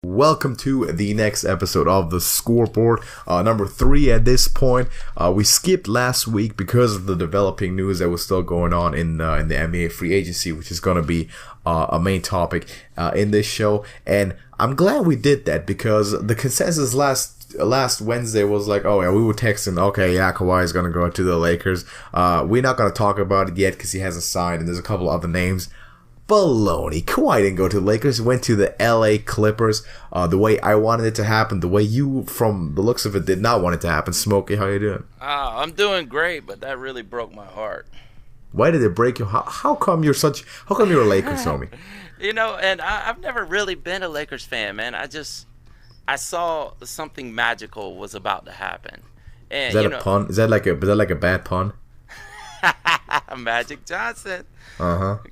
Welcome to the next episode of the Scoreboard, number 3 at this point. We skipped last week because of the developing news that was still going on in the NBA free agency, which is going to be a main topic in this show. And I'm glad we did that because the consensus last Wednesday was like, oh yeah, we were texting, okay, yeah, Kawhi is going to go to the Lakers. We're not going to talk about it yet because he hasn't signed, and there's a couple other names. Baloney. Kawhi didn't go to the Lakers. He went to the LA Clippers. The way I wanted it to happen, the way you, from the looks of it, did not want it to happen. Smokey, how you doing? I'm doing great, but that really broke my heart. Why did it break you? How come you're a Lakers homie? And I've never really been a Lakers fan, man. I saw something magical was about to happen. And, is that a pun? Is that like a bad pun? Magic Johnson. Almost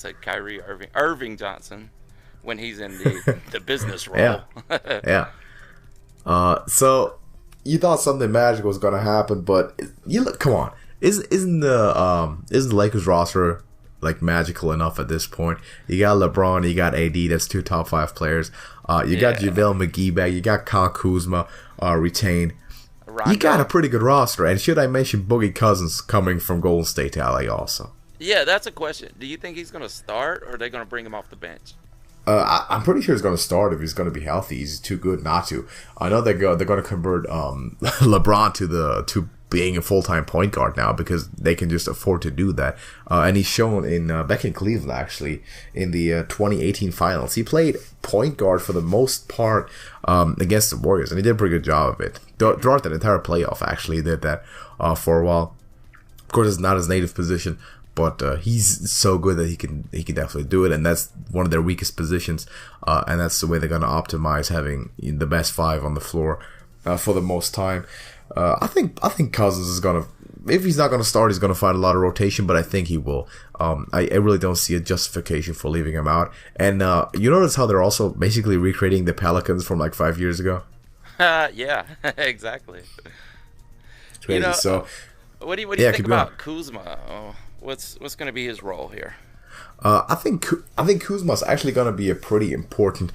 said Kyrie Irving Johnson when he's in the business role. Yeah. So you thought something magical was gonna happen, but come on. Isn't the Lakers roster like magical enough at this point? You got LeBron, you got AD, that's 2 top 5 players. You got JaVale McGee back, you got Kyle Kuzma retained. Rondo. You got a pretty good roster, and should I mention Boogie Cousins coming from Golden State to LA also? Yeah, that's a question. Do you think he's going to start, or are they going to bring him off the bench? I'm pretty sure he's going to start if he's going to be healthy. He's too good not to. I know they're going to convert LeBron to being a full-time point guard now because they can just afford to do that. And he's shown back in Cleveland, actually, in the 2018 finals. He played point guard for the most part against the Warriors, and he did a pretty good job of it. Throughout that entire playoff, actually, he did that for a while. Of course, it's not his native position, but he's so good that he can definitely do it, and that's one of their weakest positions, and that's the way they're going to optimize having the best 5 on the floor for the most time. I think Cousins is gonna, if he's not gonna start, he's gonna find a lot of rotation, but I think he will. I really don't see a justification for leaving him out. And you notice how they're also basically recreating the Pelicans from like 5 years ago. Yeah, exactly. It's crazy. So, what do you think about Kuzma? What's going to be his role here? I think Kuzma's actually going to be a pretty important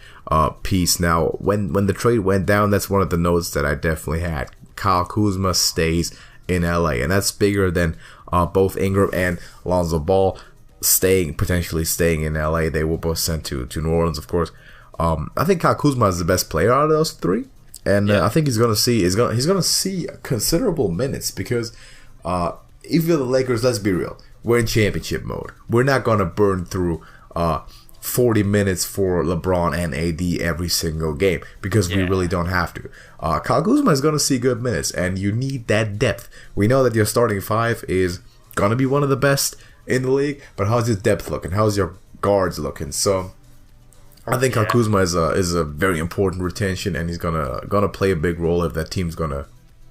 piece. Now, when the trade went down, that's one of the notes that I definitely had. Kyle Kuzma stays in LA, and that's bigger than both Ingram and Lonzo Ball potentially staying in LA. They were both sent to New Orleans, of course. I think Kyle Kuzma is the best player out of those 3, and I think he's going to see considerable minutes because if you're the Lakers, let's be real. We're in championship mode. We're not going to burn through 40 minutes for LeBron and AD every single game because we really don't have to. Kyle Kuzma is going to see good minutes, and you need that depth. We know that your starting 5 is going to be one of the best in the league, but how's your depth looking? How's your guards looking? So I think Kyle Kuzma is a very important retention, and he's gonna play a big role if that team's gonna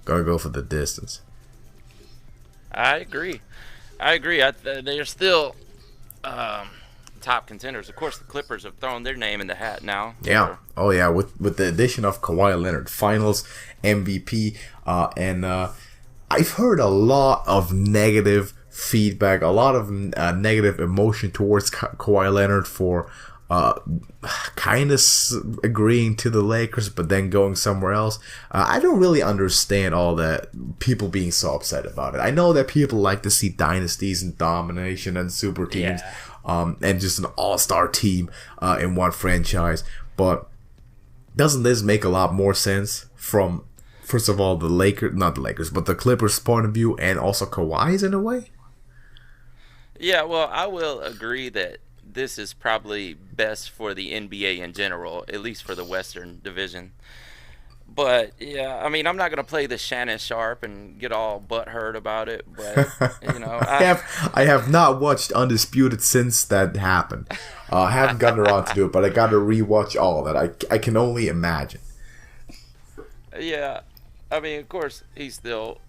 go for the distance. I agree. They're still top contenders. Of course, the Clippers have thrown their name in the hat now. Yeah. Oh, yeah. With the addition of Kawhi Leonard, Finals MVP, and I've heard a lot of negative feedback, a lot of negative emotion towards Kawhi Leonard for kind of agreeing to the Lakers, but then going somewhere else. I don't really understand all that people being so upset about it. I know that people like to see dynasties and domination and super teams, and just an all-star team in one franchise. But doesn't this make a lot more sense from, first of all, not the Lakers, but the Clippers' point of view, and also Kawhi's in a way? Yeah, well, I will agree that this is probably best for the NBA in general, at least for the Western Division. But, yeah, I mean, I'm not going to play the Shannon Sharp and get all butthurt about it. But, I have not watched Undisputed since that happened. I haven't gotten around to do it, but I got to rewatch all of that. I can only imagine. Yeah, I mean, of course, he's still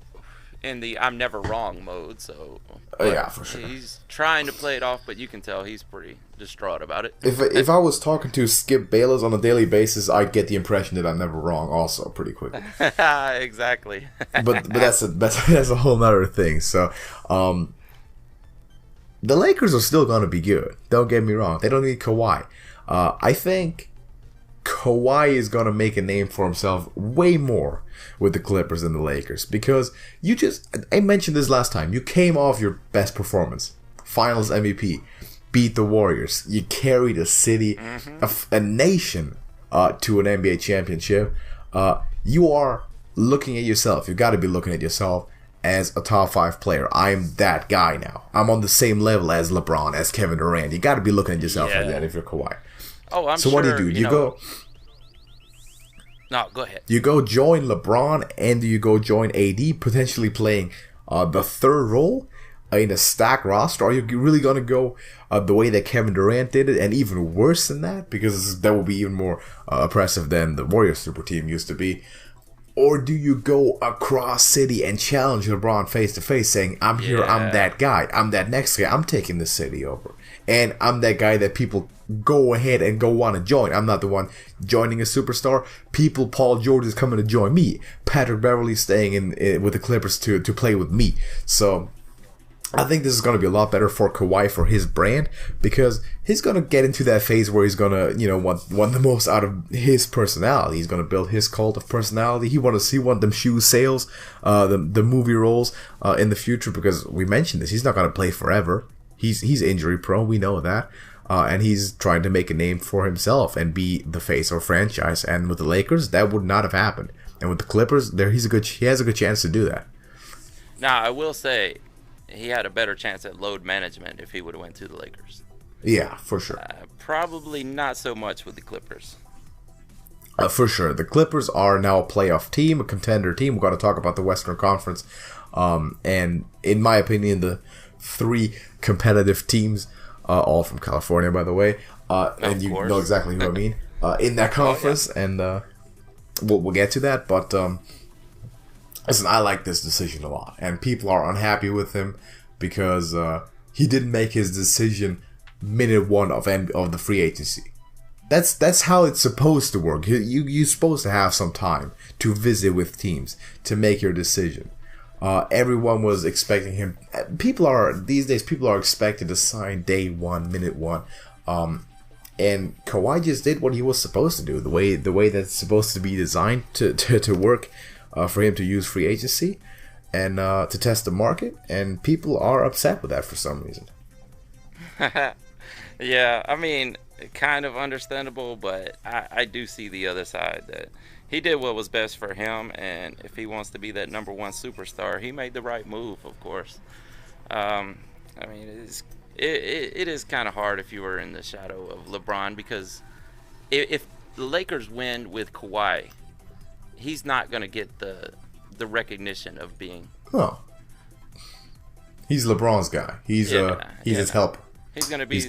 in the I'm never wrong mode, so yeah, for sure. He's trying to play it off, but you can tell he's pretty distraught about it. If I was talking to Skip Bayless on a daily basis, I'd get the impression that I'm never wrong also pretty quickly. Exactly. but that's a whole nother thing. So the Lakers are still going to be good. Don't get me wrong. They don't need Kawhi. I think Kawhi is going to make a name for himself way more with the Clippers than the Lakers. Because I mentioned this last time, you came off your best performance. Finals MVP. Beat the Warriors. You carried a city, a nation to an NBA championship. You are looking at yourself. You got to be looking at yourself as a top 5 player. I'm that guy now. I'm on the same level as LeBron, as Kevin Durant. You got to be looking at yourself like that if you're Kawhi. Oh, I'm so sure. So what do? You go. No, go ahead. You go join LeBron and you go join AD, potentially playing the third role in a stacked roster. Are you really going to go the way that Kevin Durant did it, and even worse than that? Because that will be even more oppressive than the Warriors super team used to be. Or do you go across city and challenge LeBron face to face, saying, I'm here, I'm that guy, I'm that next guy, I'm taking the city over. And I'm that guy that people go ahead and go want to join. I'm not the one joining a superstar. Paul George is coming to join me. Patrick Beverley staying in with the Clippers to play with me. So I think this is going to be a lot better for Kawhi, for his brand, because he's going to get into that phase where he's going to, want the most out of his personality. He's going to build his cult of personality. He want them shoe sales, the movie roles in the future, because we mentioned this. He's not going to play forever. He's injury prone. We know that. And he's trying to make a name for himself and be the face of a franchise. And with the Lakers, that would not have happened. And with the Clippers, he has a good chance to do that. Now, I will say, he had a better chance at load management if he would have went to the Lakers. Yeah, for sure. Probably not so much with the Clippers. For sure. The Clippers are now a playoff team, a contender team. We're going to talk about the Western Conference. And in my opinion, the 3 competitive teams, all from California, by the way. And you know exactly who I mean. In that conference. Oh, yeah. And we'll get to that. But listen, I like this decision a lot, and people are unhappy with him because he didn't make his decision minute 1 of the free agency. That's how it's supposed to work. You're supposed to have some time to visit with teams to make your decision. Everyone was expecting him. These days people are expected to sign day 1, minute 1. And Kawhi just did what he was supposed to do, the way that's supposed to be designed to work. For him to use free agency and to test the market, and people are upset with that for some reason. Yeah, I mean, kind of understandable, but I do see the other side, that he did what was best for him, and if he wants to be that number 1 superstar, he made the right move, of course. I mean, it is kind of hard if you were in the shadow of LeBron, because if the Lakers win with Kawhi, he's not going to get the recognition of being. Oh, he's LeBron's guy. He's his help. He's going to be. He's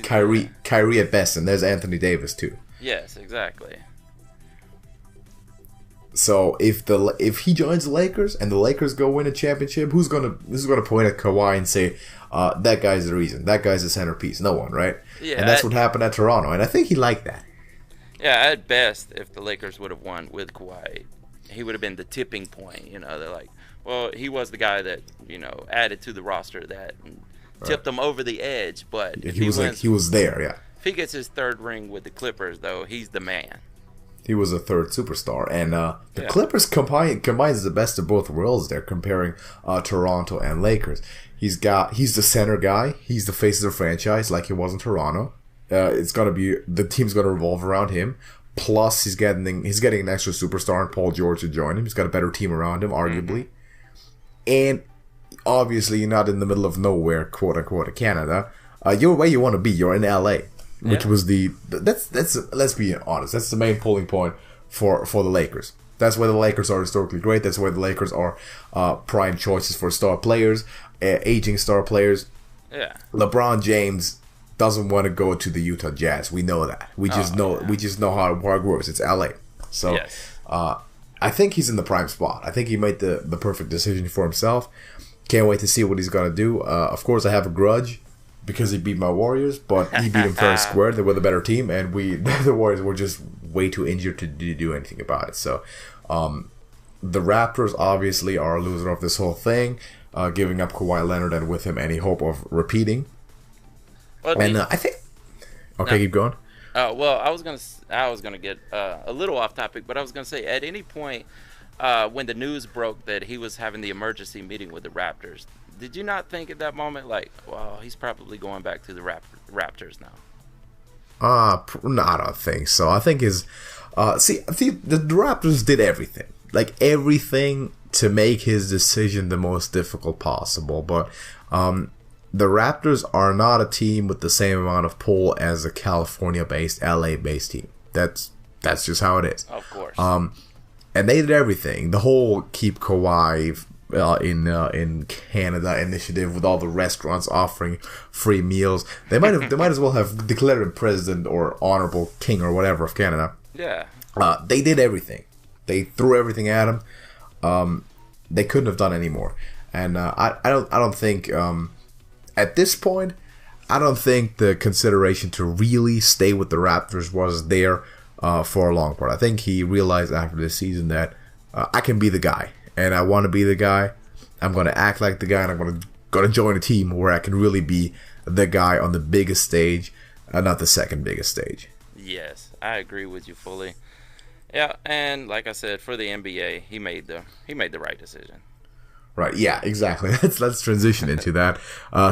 Kyrie at best, and there's Anthony Davis too. Yes, exactly. So if he joins the Lakers and the Lakers go win a championship, who's gonna point at Kawhi and say that guy's the reason? That guy's the centerpiece. No one, right? Yeah, and that's what happened at Toronto, and I think he liked that. Yeah, at best, if the Lakers would have won with Kawhi, he would have been the tipping point. They're like, well, he was the guy that added to the roster that tipped them over the edge. But if he was there, yeah. If he gets his 3rd ring with the Clippers, though, he's the man. He was a 3rd superstar, and the Clippers combines the best of both worlds. They're comparing Toronto and Lakers. He's the center guy. He's the face of the franchise, like he was in Toronto. The team's gonna revolve around him. Plus, he's getting an extra superstar in Paul George to join him. He's got a better team around him, arguably. And obviously, you're not in the middle of nowhere, quote unquote, in Canada. You're where you want to be. You're in LA, which was that's let's be honest. That's the main pulling point for the Lakers. That's where the Lakers are historically great. That's where the Lakers are prime choices for star players, aging star players. Yeah. LeBron James doesn't want to go to the Utah Jazz. We know that. We just know how it works. It's LA. So yes. I think he's in the prime spot. I think he made the perfect decision for himself. Can't wait to see what he's gonna do. Of course, I have a grudge because he beat my Warriors, but he beat them fair and square. They were the better team, and the Warriors were just way too injured to do anything about it. So the Raptors obviously are a loser of this whole thing, giving up Kawhi Leonard and with him any hope of repeating. Well, and I think... Okay, keep going. Well, I was gonna get a little off topic, but I was gonna say at any point when the news broke that he was having the emergency meeting with the Raptors, did you not think at that moment like, well, he's probably going back to the Raptors now? No, I don't think so. I think the Raptors did everything, like everything, to make his decision the most difficult possible. But the Raptors are not a team with the same amount of pull as a California-based, LA-based team. That's just how it is. Of course. And they did everything. The whole Keep Kawhi in Canada initiative, with all the restaurants offering free meals. They might as well have declared him president or honorable king or whatever of Canada. Yeah. They did everything. They threw everything at him. They couldn't have done any more. And I don't think at this point, I don't think the consideration to really stay with the Raptors was there for a long part. I think he realized after this season that I can be the guy, and I want to be the guy. I'm going to act like the guy, and I'm going to join a team where I can really be the guy on the biggest stage, not the second biggest stage. Yes, I agree with you fully. Yeah, and like I said, for the NBA, he made the right decision. Right, yeah, exactly. Let's transition into that.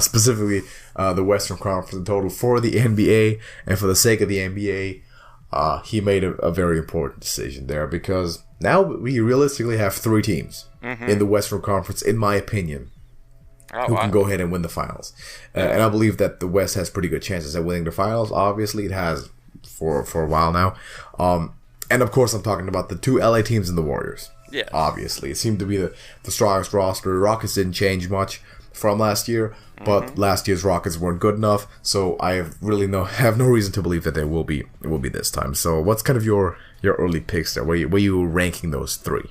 Specifically, the Western Conference in total for the NBA, and for the sake of the NBA, he made a very important decision there, because now we realistically have three teams in the Western Conference, in my opinion, who can go ahead and win the finals. And I believe that the West has pretty good chances at winning the finals. Obviously, it has for a while now. And of course, I'm talking about the two LA teams and the Warriors. Yeah. Obviously, it seemed to be the strongest roster. The Rockets didn't change much from last year, but last year's Rockets weren't good enough. So I have no reason to believe that they will be this time. So what's kind of your early picks there? Where you ranking those three?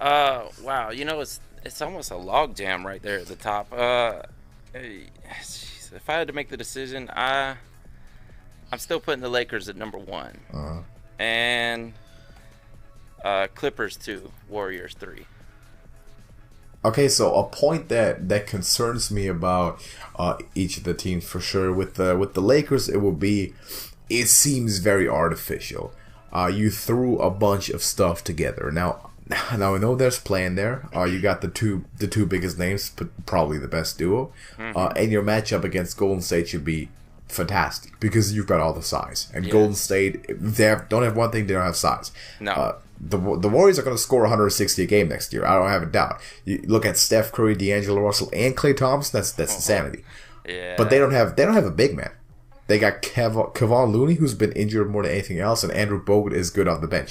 Wow. It's almost a log jam right there at the top. If I had to make the decision, I'm still putting the Lakers at number one, and Clippers 2, Warriors 3. Okay, so a point that concerns me about each of the teams for sure. With the Lakers, it seems very artificial. You threw a bunch of stuff together. Now I know there's plan there. You got the two biggest names, but probably the best duo, and your matchup against Golden State should be fantastic because you've got all the size. And Golden State, they don't have one thing, they don't have size. No. The Warriors are going to score 160 a game next year. I don't have a doubt. You look at Steph Curry, D'Angelo Russell, and Klay Thompson. That's insanity. Yeah. But they don't have a big man. They got Kevon Looney, who's been injured more than anything else, and Andrew Bogut is good off the bench.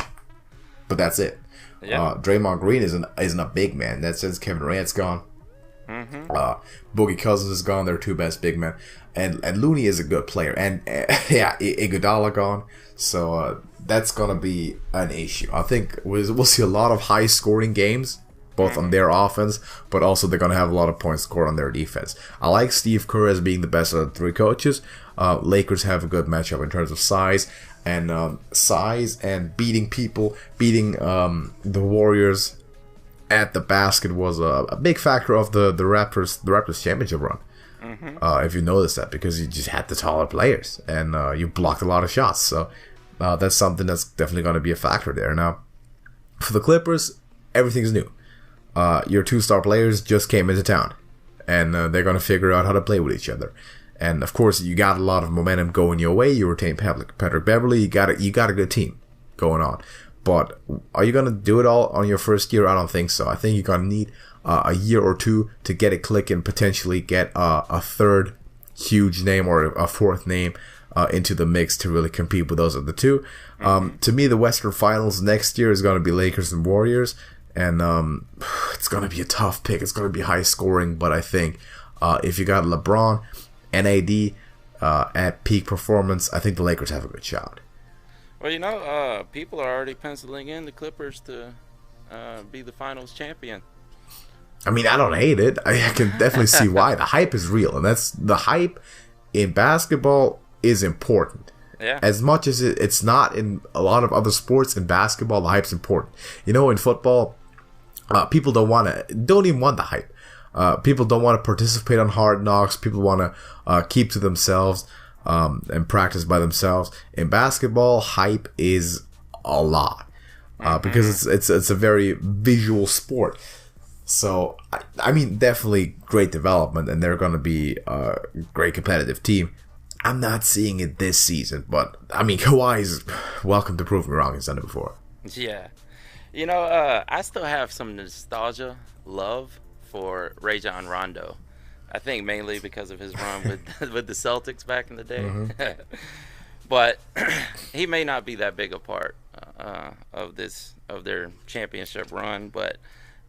But that's it. Yeah. Draymond Green isn't a big man. That since Kevin Durant's gone. Boogie Cousins is gone. They're two best big men, and Looney is a good player. And Iguodala gone. So that's gonna be an issue. I think we'll see a lot of high scoring games, both on their offense, but also they're gonna have a lot of points scored on their defense. I like Steve Kerr as being the best of the three coaches. Lakers have a good matchup in terms of size and beating people. Beating the Warriors at the basket was a big factor of the Raptors championship run. If you notice that, because you just had the taller players and you blocked a lot of shots. So that's something that's definitely going to be a factor there. Now, for the Clippers, everything's new. Your two-star players just came into town, and they're going to figure out how to play with each other. And of course, you got a lot of momentum going your way. You retain Patrick Beverley. You got a good team going on. But are you going to do it all on your first year? I don't think so. I think you're going to need a year or two to get it clicking, potentially get a third huge name or a fourth name into the mix to really compete with those other two. To me, the Western Finals next year is going to be Lakers and Warriors. And it's going to be a tough pick. It's going to be high scoring. But I think if you got LeBron and AD at peak performance, I think the Lakers have a good shot. Well, people are already penciling in the Clippers to be the finals champion. I mean, I don't hate it. I can definitely see why. The hype is real, and that's the hype in basketball is important. Yeah. As much as it's not in a lot of other sports, in basketball, the hype's important. In football, people don't even want the hype. People don't want to participate on Hard Knocks. People want to keep to themselves. and practice by themselves. In basketball, hype is a lot because it's a very visual sport. So, I mean, definitely great development, and they're going to be a great competitive team. I'm not seeing it this season, but, I mean, Kawhi is welcome to prove me wrong. He's done it before. Yeah. You know, I still have some nostalgia, love for Rajon Rondo. I think mainly because of his run with the Celtics back in the day. But he may not be that big a part of their championship run, but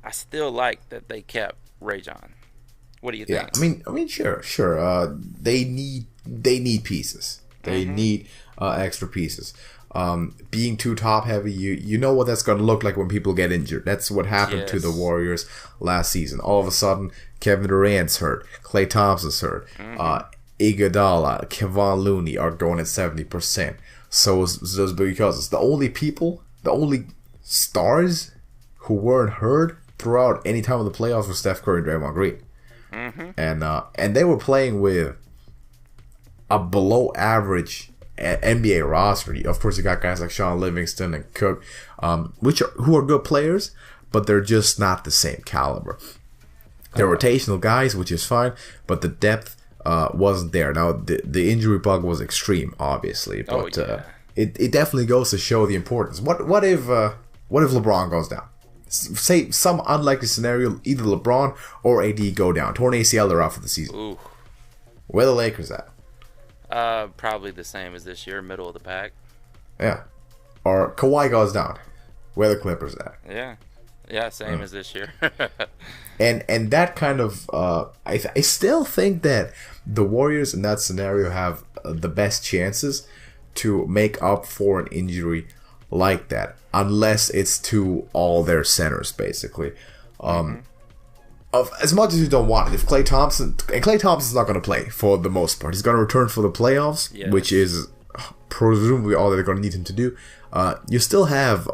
I still like that they kept Rajon. What do you think? Yeah, I mean, sure. They need pieces. They need extra pieces. Being too top heavy, you know what that's going to look like when people get injured. That's what happened to the Warriors last season. All of a sudden, Kevin Durant's hurt, Klay Thompson's hurt, Iguodala, Kevon Looney are going at 70%. So it's just because it's the only stars who weren't hurt throughout any time of the playoffs were Steph Curry and Draymond Green. And they were playing with a below average NBA roster. Of course, you got guys like Sean Livingston and Cook, who are good players, but they're just not the same caliber. They're rotational guys, which is fine, but the depth wasn't there. Now, the injury bug was extreme, obviously, but it definitely goes to show the importance. What if LeBron goes down? Say some unlikely scenario, either LeBron or AD go down. Torn ACL, they're out for the season. Ooh. Where the Lakers at? Probably the same as this year, middle of the pack. Yeah. Or Kawhi goes down. Where the Clippers at? Yeah, same as this year. and that kind of I still think that the Warriors in that scenario have the best chances to make up for an injury like that, unless it's to all their centers, basically. Of as much as you don't want it, if Klay Thompson's not going to play for the most part, he's going to return for the playoffs, which is presumably all they're going to need him to do. You still have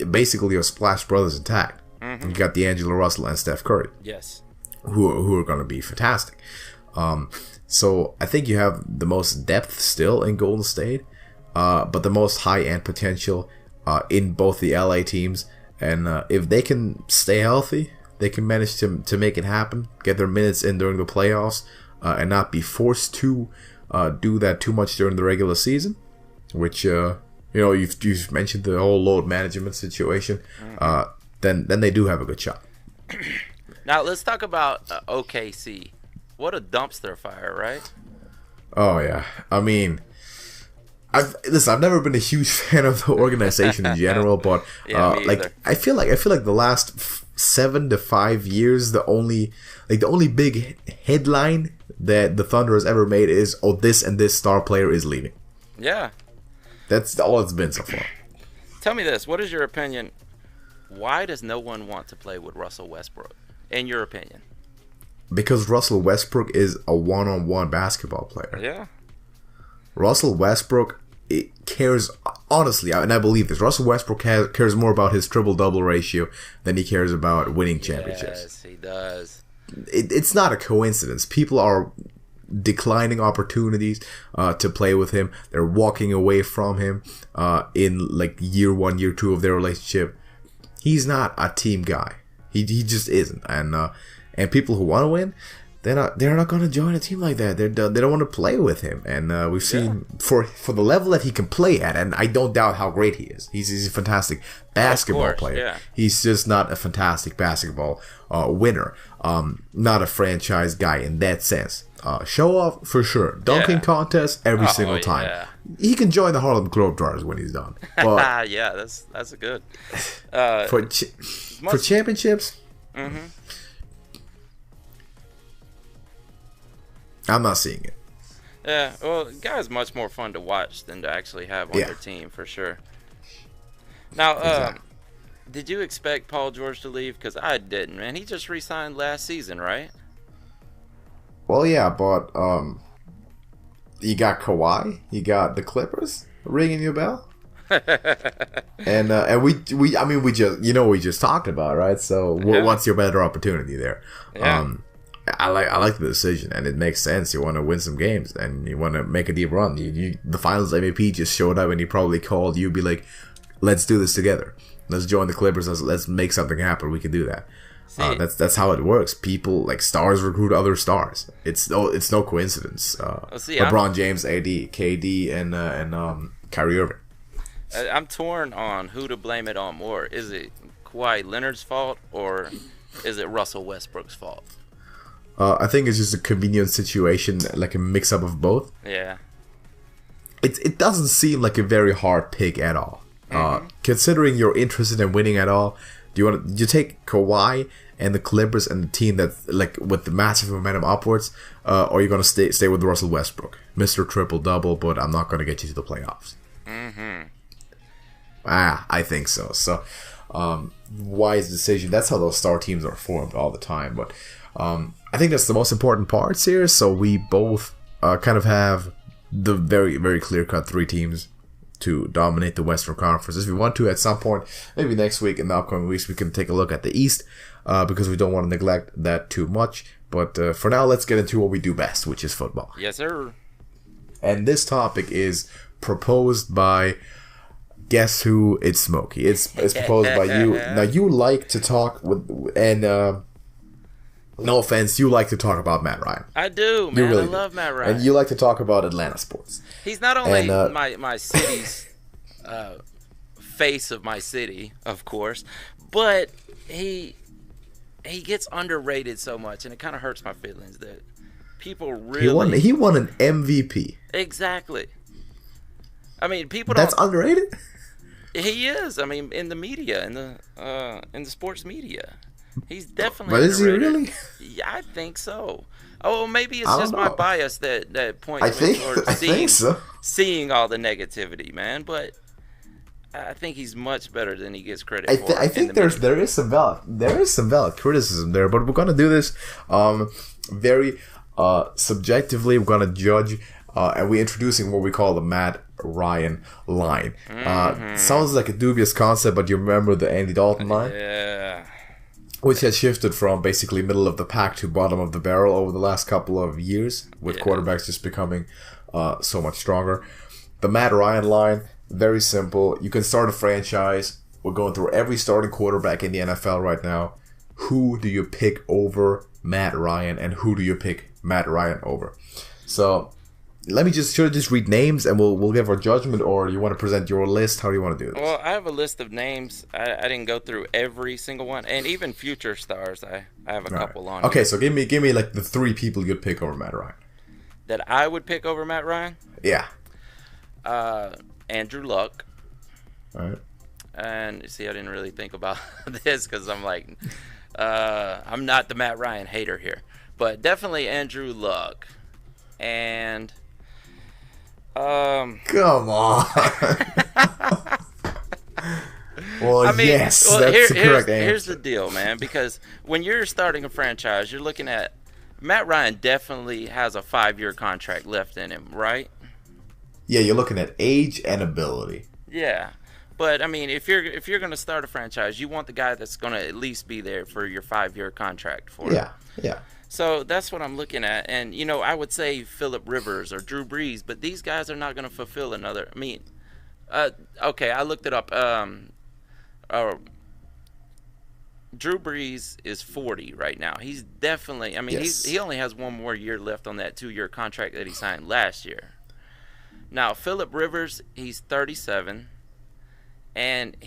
basically your Splash Brothers intact. You got D'Angelo Russell and Steph Curry, who are going to be fantastic. So I think you have the most depth still in Golden State, but the most high end potential in both the LA teams. And if they can stay healthy, they can manage to make it happen, get their minutes in during the playoffs, and not be forced to do that too much during the regular season, which you've mentioned the whole load management situation. Then they do have a good shot. Now let's talk about OKC. What a dumpster fire, right? Oh yeah, I mean, I've never been a huge fan of the organization in general, but I feel like the last 7 to 5 years, the only big headline that the Thunder has ever made is, oh, this and this star player is leaving. Yeah, that's all it's been so far. Tell me this: what is your opinion? Why does no one want to play with Russell Westbrook, in your opinion? Because Russell Westbrook is a one-on-one basketball player. Yeah. Russell Westbrook cares, honestly, and I believe this, Russell Westbrook cares more about his triple-double ratio than he cares about winning championships. Yes, he does. It's not a coincidence. People are declining opportunities to play with him. They're walking away from him in like year 1, year 2 of their relationship. He's not a team guy. He just isn't. And people who want to win, they're not going to join a team like that. They don't want to play with him. And we've seen for the level that he can play at, and I don't doubt how great he is. He's a fantastic basketball player. Yeah. He's just not a fantastic basketball winner. Not a franchise guy in that sense. Show off for sure. Dunking contest every single time. Yeah. He can join the Harlem Globetrotters when he's done. But yeah, that's a good. For championships, I'm not seeing it. Yeah, well, guy's much more fun to watch than to actually have on your team, for sure. Now, did you expect Paul George to leave? Because I didn't, man. He just re-signed last season, right? Well, yeah, but you got Kawhi, you got the Clippers ringing your bell, and we just we just talked about, right? So what's your better opportunity there? Yeah. I like the decision, and it makes sense. You want to win some games, and you want to make a deep run. The Finals MVP just showed up, and he probably called you, be like, "Let's do this together. Let's join the Clippers. Let's make something happen. We can do that." That's how it works. People like stars recruit other stars. It's no coincidence. LeBron James, AD, KD, and Kyrie Irving. I'm torn on who to blame it on more. Is it Kawhi Leonard's fault or is it Russell Westbrook's fault? I think it's just a convenient situation, like a mix-up of both. Yeah. It doesn't seem like a very hard pick at all. Considering you're interested in winning at all, do you take Kawhi and the Clippers and the team that's like with the massive momentum upwards, or are you gonna stay with Russell Westbrook, Mr. Triple Double? But I'm not gonna get you to the playoffs. I think so. So, wise decision. That's how those star teams are formed all the time. But I think that's the most important parts here. So we both kind of have the very, very clear-cut 3 teams to dominate the Western Conference. If we want to, at some point, maybe next week, in the upcoming weeks, we can take a look at the East, because we don't want to neglect that too much. But for now, let's get into what we do best, which is football. Yes, sir. And this topic is proposed by, guess who? It's Smokey. It's proposed by you. Now, you like to talk no offense, you like to talk about Matt Ryan. I do, man. Really I love Matt Ryan. And you like to talk about Atlanta sports. He's not only my city's face of my city, of course, but he gets underrated so much, and it kind of hurts my feelings that people really... He won an MVP. Exactly. I mean, people That's underrated? He is. I mean, in the media, in the sports media. He's definitely But is underrated. he really? Yeah, I think so. Oh, maybe it's just my bias that points me towards seeing all the negativity, man. But I think he's much better than he gets credit for. I think there is some valid criticism there, but we're gonna do this very subjectively. We're gonna judge, and we're introducing what we call the Matt Ryan line. Sounds like a dubious concept, but you remember the Andy Dalton line? Yeah. Which has shifted from basically middle of the pack to bottom of the barrel over the last couple of years, with quarterbacks just becoming so much stronger. The Matt Ryan line, very simple. You can start a franchise. We're going through every starting quarterback in the NFL right now. Who do you pick over Matt Ryan, and who do you pick Matt Ryan over? So, should I just read names and we'll give our judgment, or do you want to present your list? How do you want to do this? Well, I have a list of names. I didn't go through every single one, and even future stars. I have a couple on. Okay, so give me like the 3 people you'd pick over Matt Ryan. That I would pick over Matt Ryan? Yeah. Andrew Luck. All right. And see, I didn't really think about this because I'm like, I'm not the Matt Ryan hater here, but definitely Andrew Luck, and. Come on. Well, I mean, yes, that's the correct answer. Here's the deal, man, because when you're starting a franchise, you're looking at Matt Ryan definitely has a 5-year contract left in him, right? Yeah, you're looking at age and ability. Yeah. But I mean, if you're going to start a franchise, you want the guy that's going to at least be there for your 5-year contract for it. Yeah. So that's what I'm looking at. And, I would say Phillip Rivers or Drew Brees, but these guys are not going to fulfill another. I mean, okay, I looked it up. Drew Brees is 40 right now. He's definitely, he only has 1 more year left on that 2-year contract that he signed last year. Now, Phillip Rivers, he's 37. And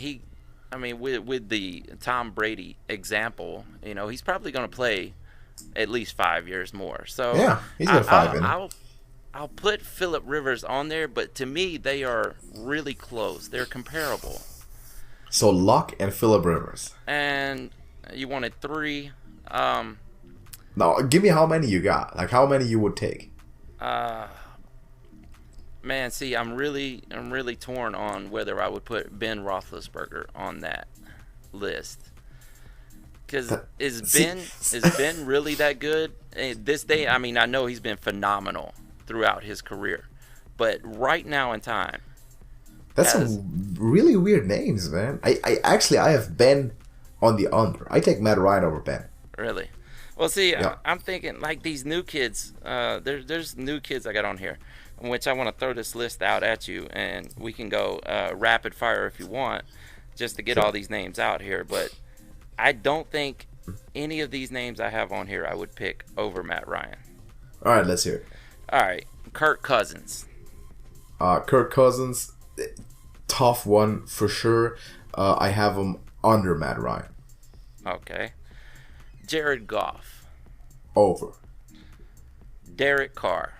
with the Tom Brady example, he's probably going to play at least 5 years more. So yeah, he's got 5 in. I'll put Phillip Rivers on there, but to me they are really close. They're comparable. So Luck and Phillip Rivers. And you wanted 3. No, give me how many you got. Like how many you would take. Man, see, I'm really torn on whether I would put Ben Roethlisberger on that list. Because is Ben really that good? This day, I know he's been phenomenal throughout his career. But right now in time... That's some really weird names, man. I have Ben on the under. I take Matt Ryan over Ben. Really? Well, see, Yeah. I'm thinking like these new kids. There's new kids I got on here, in which I want to throw this list out at you, and we can go rapid fire if you want, just to get Sure. all these names out here. But I don't think any of these names I have on here I would pick over Matt Ryan. All right, let's hear it. All right, Kirk Cousins. Kirk Cousins, tough one for sure. I have him under Matt Ryan. Okay. Jared Goff. Over. Derek Carr.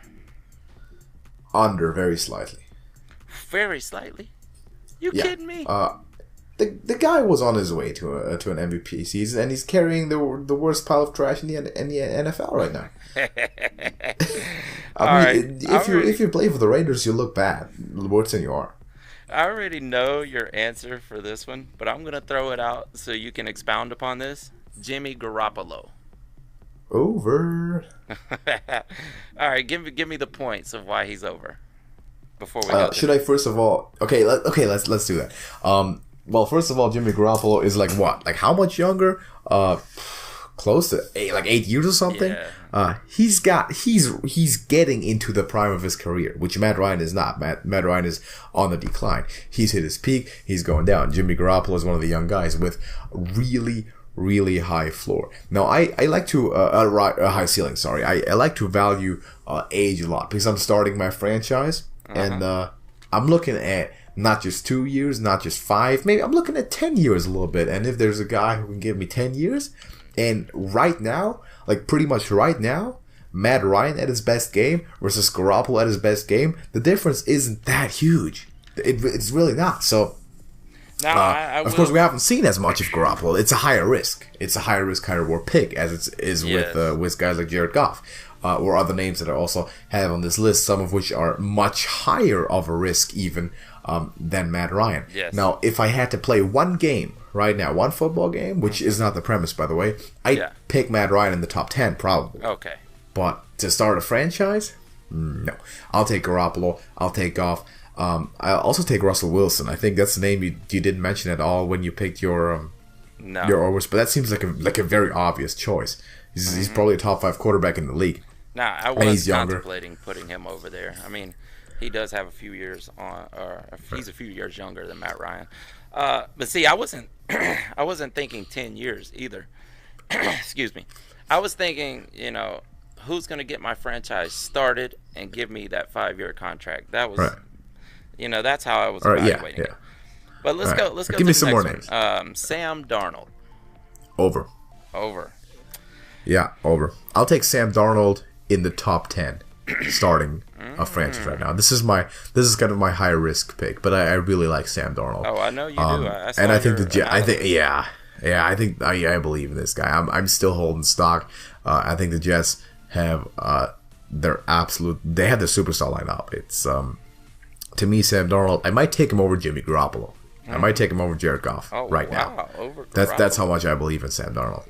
Under, very slightly. Very slightly. You Yeah. kidding me? The guy was on his way to an MVP season, and he's carrying the worst pile of trash in the NFL right now. If you play for the Raiders, you look bad. Worse than you are. I already know your answer for this one, but I'm going to throw it out so you can expound upon this. Jimmy Garoppolo. Over. All right, give me the points of why he's over. Before we go. Should I first of all? Let's do that. Well, first of all, Jimmy Garoppolo is like what? Like how much younger? Close to 8 years or something. Yeah. He's getting into the prime of his career, which Matt Ryan is not. Matt Ryan is on the decline. He's hit his peak. He's going down. Jimmy Garoppolo is one of the young guys with really high floor. Now I like to a high ceiling. Sorry, I like to value age a lot because I'm starting my franchise and I'm looking at not just 2 years, not just 5. Maybe I'm looking at 10 years a little bit. And if there's a guy who can give me 10 years. And right now, like pretty much right now, Matt Ryan at his best game versus Garoppolo at his best game, the difference isn't that huge. It's really not. So, now, of course, we haven't seen as much of Garoppolo. It's a higher risk. It's a higher risk, higher reward pick, as it is with guys like Jared Goff or other names that I also have on this list, some of which are much higher of a risk even than Matt Ryan. Yes. Now, if I had to play one game right now, one football game, which is not the premise, by the way, I'd pick Matt Ryan in the top 10, probably. Okay. But to start a franchise, no. I'll take Garoppolo. I'll take Goff. I'll also take Russell Wilson. I think that's the name you didn't mention at all when you picked your overs, but that seems like a very obvious choice. He's probably a top 5 quarterback in the league. Now, I was contemplating putting him over there. I mean, he does have a few years on, or he's a few years younger than Matt Ryan. But see, I wasn't thinking 10 years either. Excuse me. I was thinking, who's going to get my franchise started and give me that 5-year contract. That was, that's how I was evaluating it. But let's go. Let's go. Give to me the some next more names. one. Sam Darnold. Over. Yeah, over. I'll take Sam Darnold in the top 10 starting a franchise right now. This is kind of my high risk pick, but I really like Sam Darnold. Oh, I know you do. I believe in this guy. I'm still holding stock. I think the Jets have their superstar lineup. It's to me, Sam Darnold. I might take him over Jimmy Garoppolo. I might take him over Jared Goff now. Over That's how much I believe in Sam Darnold.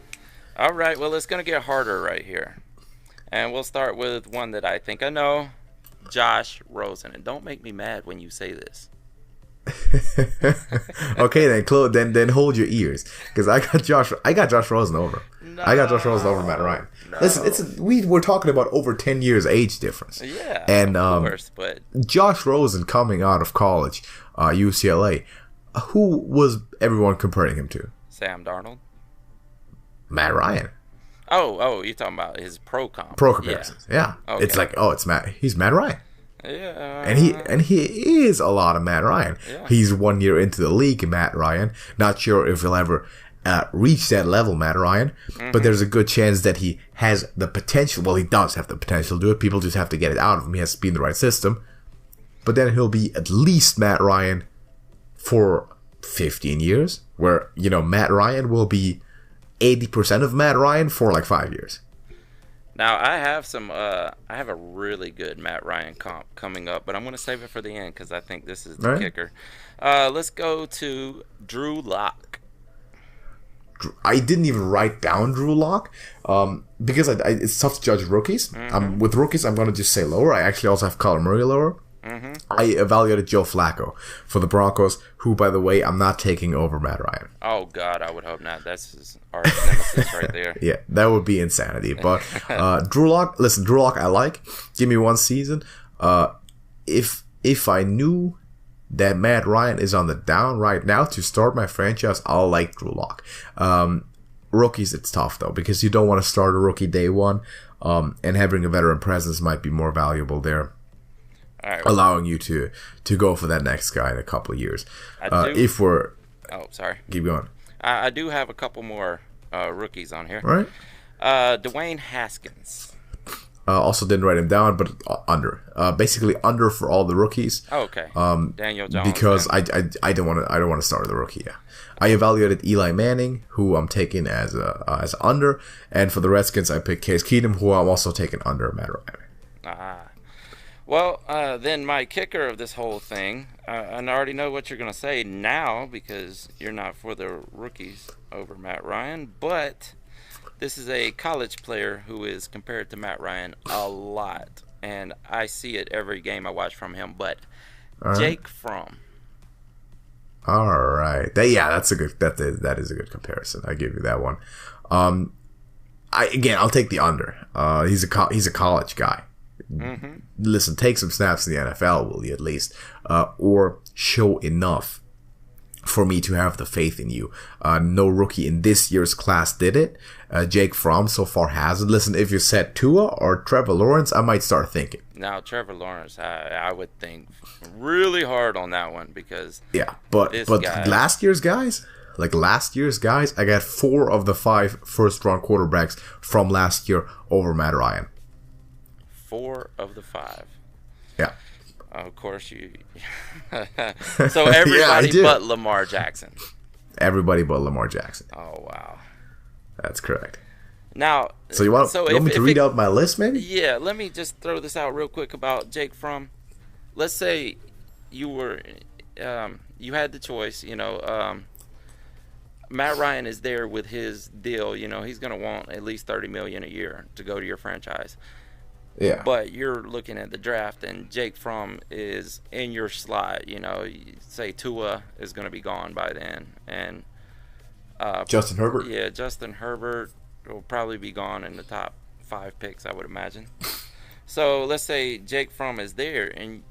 All right, well, it's going to get harder right here. And we'll start with one that I think I know, Josh Rosen. And don't make me mad when you say this. Okay, then hold your ears, because I got Josh Rosen over. No, I got Josh Rosen over Matt Ryan. No. Listen, we're talking about over 10 years age difference. Yeah, and of course, but Josh Rosen coming out of college, UCLA, who was everyone comparing him to? Sam Darnold. Matt Ryan. Oh, you're talking about his pro comparisons. Yeah. Okay. It's like, he's Matt Ryan. Yeah. And he is a lot of Matt Ryan. Yeah. He's 1 year into the league, Matt Ryan. Not sure if he'll ever reach that level, Matt Ryan. But there's a good chance that he has the potential. Well, he does have the potential to do it. People just have to get it out of him. He has to be in the right system. But then he'll be at least Matt Ryan for 15 years, where, Matt Ryan will be 80% of Matt Ryan for like 5 years. Now I have a really good Matt Ryan comp coming up, but I'm going to save it for the end because I think this is the kicker. Let's go to Drew Lock. I didn't even write down Drew Lock because it's tough to judge rookies. With rookies, I'm going to just say lower. I actually also have Kyler Murray lower. I evaluated Joe Flacco for the Broncos, who, by the way, I'm not taking over Matt Ryan. Oh, God, I would hope not. That's his arch nemesis right there. Yeah, that would be insanity. But Drew Lock, I like. Give me one season. If I knew that Matt Ryan is on the down right now to start my franchise, I'll like Drew Lock. Rookies, it's tough, though, because you don't want to start a rookie day one, and having a veteran presence might be more valuable there. All right, allowing you to go for that next guy in a couple of years. Keep going. I do have a couple more rookies on here. All right. Dwayne Haskins. Also didn't write him down, but under. Basically under for all the rookies. Oh, okay. Daniel Jones. Because I don't want to start the rookie. Yeah. I evaluated Eli Manning, who I'm taking as under, and for the Redskins I picked Case Keenum, who I'm also taking under Matt Ryan. Well, then my kicker of this whole thing, and I already know what you're going to say now because you're not for the rookies over Matt Ryan, but this is a college player who is compared to Matt Ryan a lot, and I see it every game I watch from him, but Jake Fromm. All right. That is a good comparison. I give you that one. I'll take the under. He's a college guy. Mm-hmm. Listen, take some snaps in the NFL, will you at least, or show enough for me to have the faith in you. No rookie in this year's class did it. Jake Fromm so far hasn't. Listen, if you said Tua or Trevor Lawrence, I might start thinking. Now, Trevor Lawrence, I would think really hard on that one because but last year's guys, I got 4 of the 5 first-round quarterbacks from last year over Matt Ryan. 4 of the 5. Yeah. Of course, you. So everybody but Lamar Jackson. Everybody but Lamar Jackson. Oh wow. That's correct. Now, so you want me to read out my list, maybe? Yeah. Let me just throw this out real quick about Jake Fromm. Let's say you were, you had the choice. Matt Ryan is there with his deal. He's going to want at least $30 million a year to go to your franchise. Yeah. But you're looking at the draft, and Jake Fromm is in your slot. You say Tua is going to be gone by then, and Justin Herbert. Yeah, Justin Herbert will probably be gone in the top 5 picks, I would imagine. So let's say Jake Fromm is there, and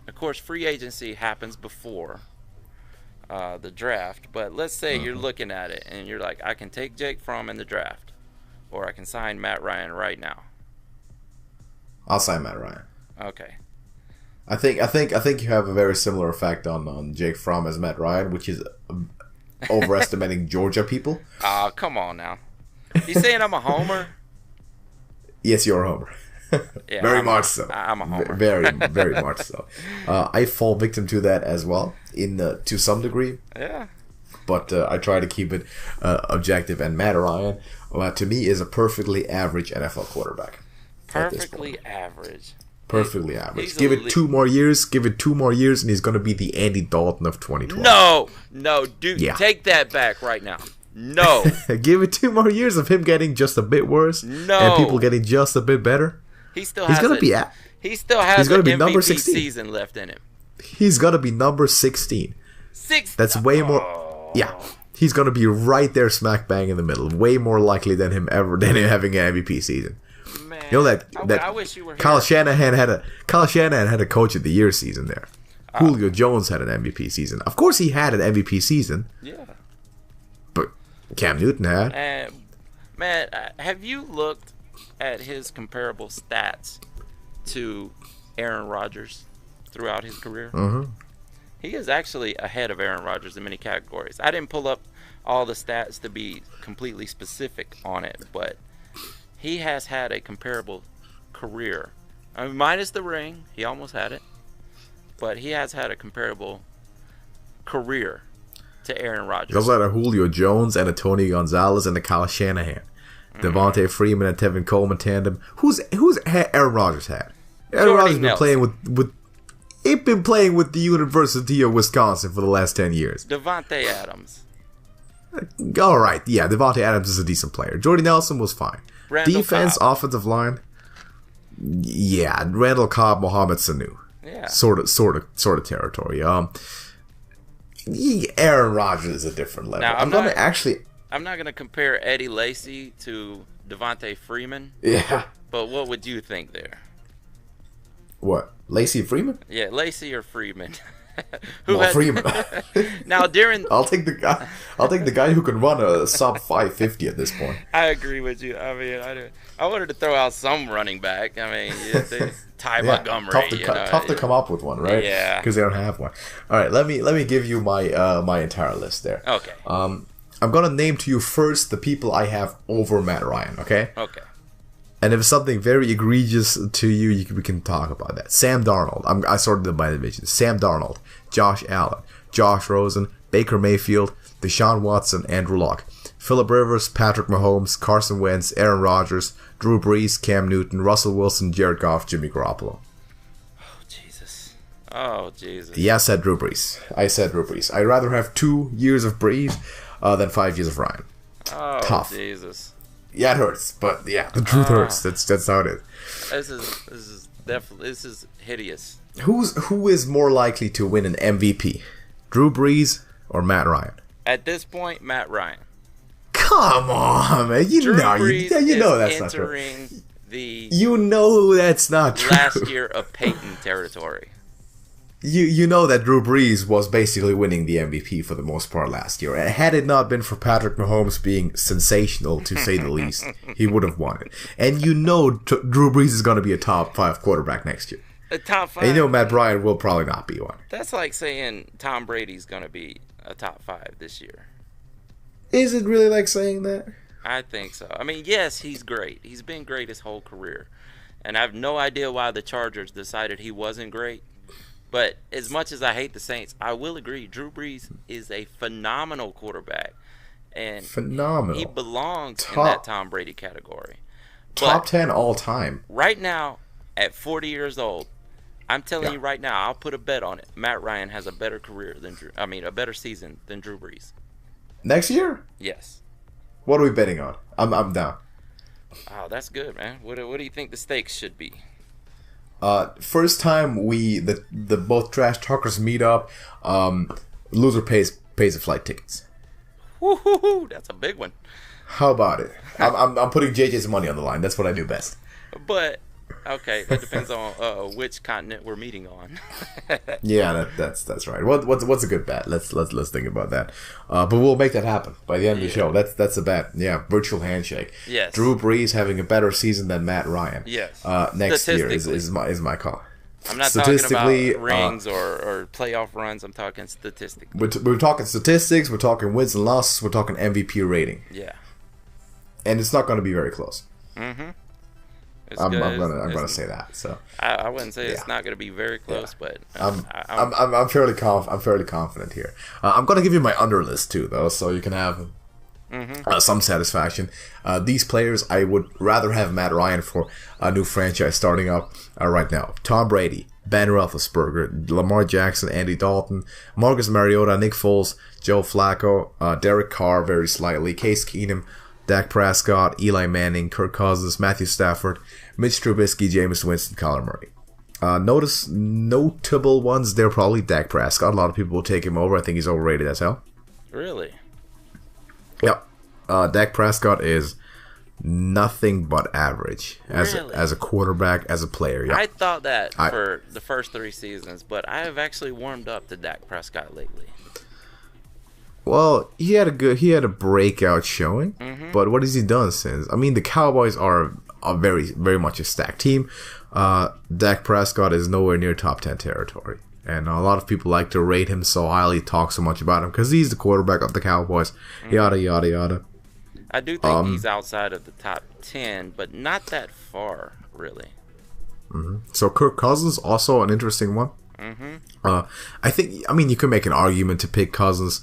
of course, free agency happens before the draft. But let's say you're looking at it, and you're like, I can take Jake Fromm in the draft, or I can sign Matt Ryan right now. I'll sign Matt Ryan. Okay. I think you have a very similar effect on Jake Fromm as Matt Ryan, which is overestimating Georgia people. Come on now. You saying I'm a homer? Yes, you're a homer. Yeah, very much so. I'm a homer. Very, very much so. I fall victim to that as well, to some degree. Yeah. But I try to keep it objective. And Matt Ryan, to me, is a perfectly average NFL quarterback. Perfectly average. Perfectly average. Give it 2 more years. And he's going to be the Andy Dalton of 2012. No, dude. Yeah. Take that back right now. No. Give it 2 more years of him getting just a bit worse. No. And people getting just a bit better. He still has an MVP season left in him. He's going to be number 16. That's way more. Yeah. He's going to be right there smack bang in the middle. Way more likely than him having an MVP season. Man, that I wish you were here. Kyle Shanahan had a coach of the year season there. Julio Jones had an MVP season. Of course he had an MVP season. Yeah. But Cam Newton had. Man, have you looked at his comparable stats to Aaron Rodgers throughout his career? Mm-hmm. He is actually ahead of Aaron Rodgers in many categories. I didn't pull up all the stats to be completely specific on it, but he has had a comparable career. I mean, minus the ring, he almost had it, but he has had a comparable career to Aaron Rodgers. He also had a Julio Jones and a Tony Gonzalez and a Kyle Shanahan. Devontae Freeman and Tevin Coleman tandem. Who's Aaron Rodgers had? Aaron Rodgers been playing with the University of Wisconsin for the last 10 years. Devontae Adams. All right, yeah, Devontae Adams is a decent player. Jordy Nelson was fine. Randall Defense, Cobb. Offensive line. Yeah, Randall Cobb, Mohamed Sanu. Yeah. Sort of territory. Aaron Rodgers is a different level. Now, I'm not gonna compare Eddie Lacy to Devontae Freeman. Yeah. But what would you think there? What? Lacy and Freeman? Yeah, Lacy or Freeman. Freeman. Now during I'll take the guy who can run a sub 550 at this point. I agree with you. I mean, I wanted to throw out some running back. I mean, Ty Montgomery. Tough to come up with one, right? Yeah. Because they don't have one. All right, let me give you my entire list there. Okay. I'm gonna name to you first the people I have over Matt Ryan. Okay. Okay. And if it's something very egregious to you, we can talk about that. Sam Darnold. I sorted them by division. Sam Darnold, Josh Allen, Josh Rosen, Baker Mayfield, Deshaun Watson, Andrew Luck, Phillip Rivers, Patrick Mahomes, Carson Wentz, Aaron Rodgers, Drew Brees, Cam Newton, Russell Wilson, Jared Goff, Jimmy Garoppolo. Oh, Jesus. Yeah, I said Drew Brees. I'd rather have 2 years of Brees than 5 years of Ryan. Oh, tough. Jesus. Yeah, it hurts, but yeah, the truth hurts. That's how it is. This is hideous. Who is more likely to win an MVP, Drew Brees or Matt Ryan? At this point, Matt Ryan. Come on, man. Drew Brees you know that's is not true. entering the You know that's not true. last year of Peyton territory. You know that Drew Brees was basically winning the MVP for the most part last year. And had it not been for Patrick Mahomes being sensational, to say the least, he would have won it. And you know Drew Brees is going to be a top 5 quarterback next year. A top 5. And you know Matt Bryant will probably not be one. That's like saying Tom Brady's going to be a top 5 this year. Is it really like saying that? I think so. I mean, yes, he's great. He's been great his whole career. And I have no idea why the Chargers decided he wasn't great. But as much as I hate the Saints, I will agree Drew Brees is a phenomenal quarterback. And phenomenal. He belongs in that Tom Brady category. Top 10 all time. Right now, at 40 years old, I'm telling you right now, I'll put a bet on it. Matt Ryan has a better career than a better season than Drew Brees. Next year? Yes. What are we betting on? I'm down. Oh, that's good, man. What do you think the stakes should be? First time the both trash talkers meet up, loser pays the flight tickets. Woo-hoo-hoo, that's a big one. How about it? I'm putting JJ's money on the line. That's what I do best. But okay, that depends on which continent we're meeting on. Yeah, that's right. What's a good bet? Let's think about that. But we'll make that happen by the end of the show. That's a bet. Yeah, virtual handshake. Yes. Drew Brees having a better season than Matt Ryan. Yes. Next year is my call. I'm not talking about rings or playoff runs. I'm talking statistically. We're talking statistics. We're talking wins and losses. We're talking MVP rating. Yeah. And it's not going to be very close. Mm-hmm. I'm gonna say that. So I wouldn't say it's not gonna be very close, but I'm fairly confident here. I'm gonna give you my under list too, though, so you can have some satisfaction. These players, I would rather have Matt Ryan for a new franchise starting up right now. Tom Brady, Ben Roethlisberger, Lamar Jackson, Andy Dalton, Marcus Mariota, Nick Foles, Joe Flacco, Derek Carr, very slightly, Case Keenum, Dak Prescott, Eli Manning, Kirk Cousins, Matthew Stafford, Mitch Trubisky, Jameis Winston, Kyler Murray. Notice notable ones there, probably Dak Prescott. A lot of people will take him over. I think he's overrated as hell. Really? Yep. Dak Prescott is nothing but average as a quarterback, as a player. Yep. I thought that for the first 3 seasons, but I have actually warmed up to Dak Prescott lately. Well, he had a breakout showing, but what has he done since? I mean, the Cowboys are a very, very much a stacked team. Dak Prescott is nowhere near top 10 territory, and a lot of people like to rate him so highly, talk so much about him because he's the quarterback of the Cowboys. Yada yada yada. I do think he's outside of the top 10, but not that far, really. So Kirk Cousins also an interesting one. I mean, you can make an argument to pick Cousins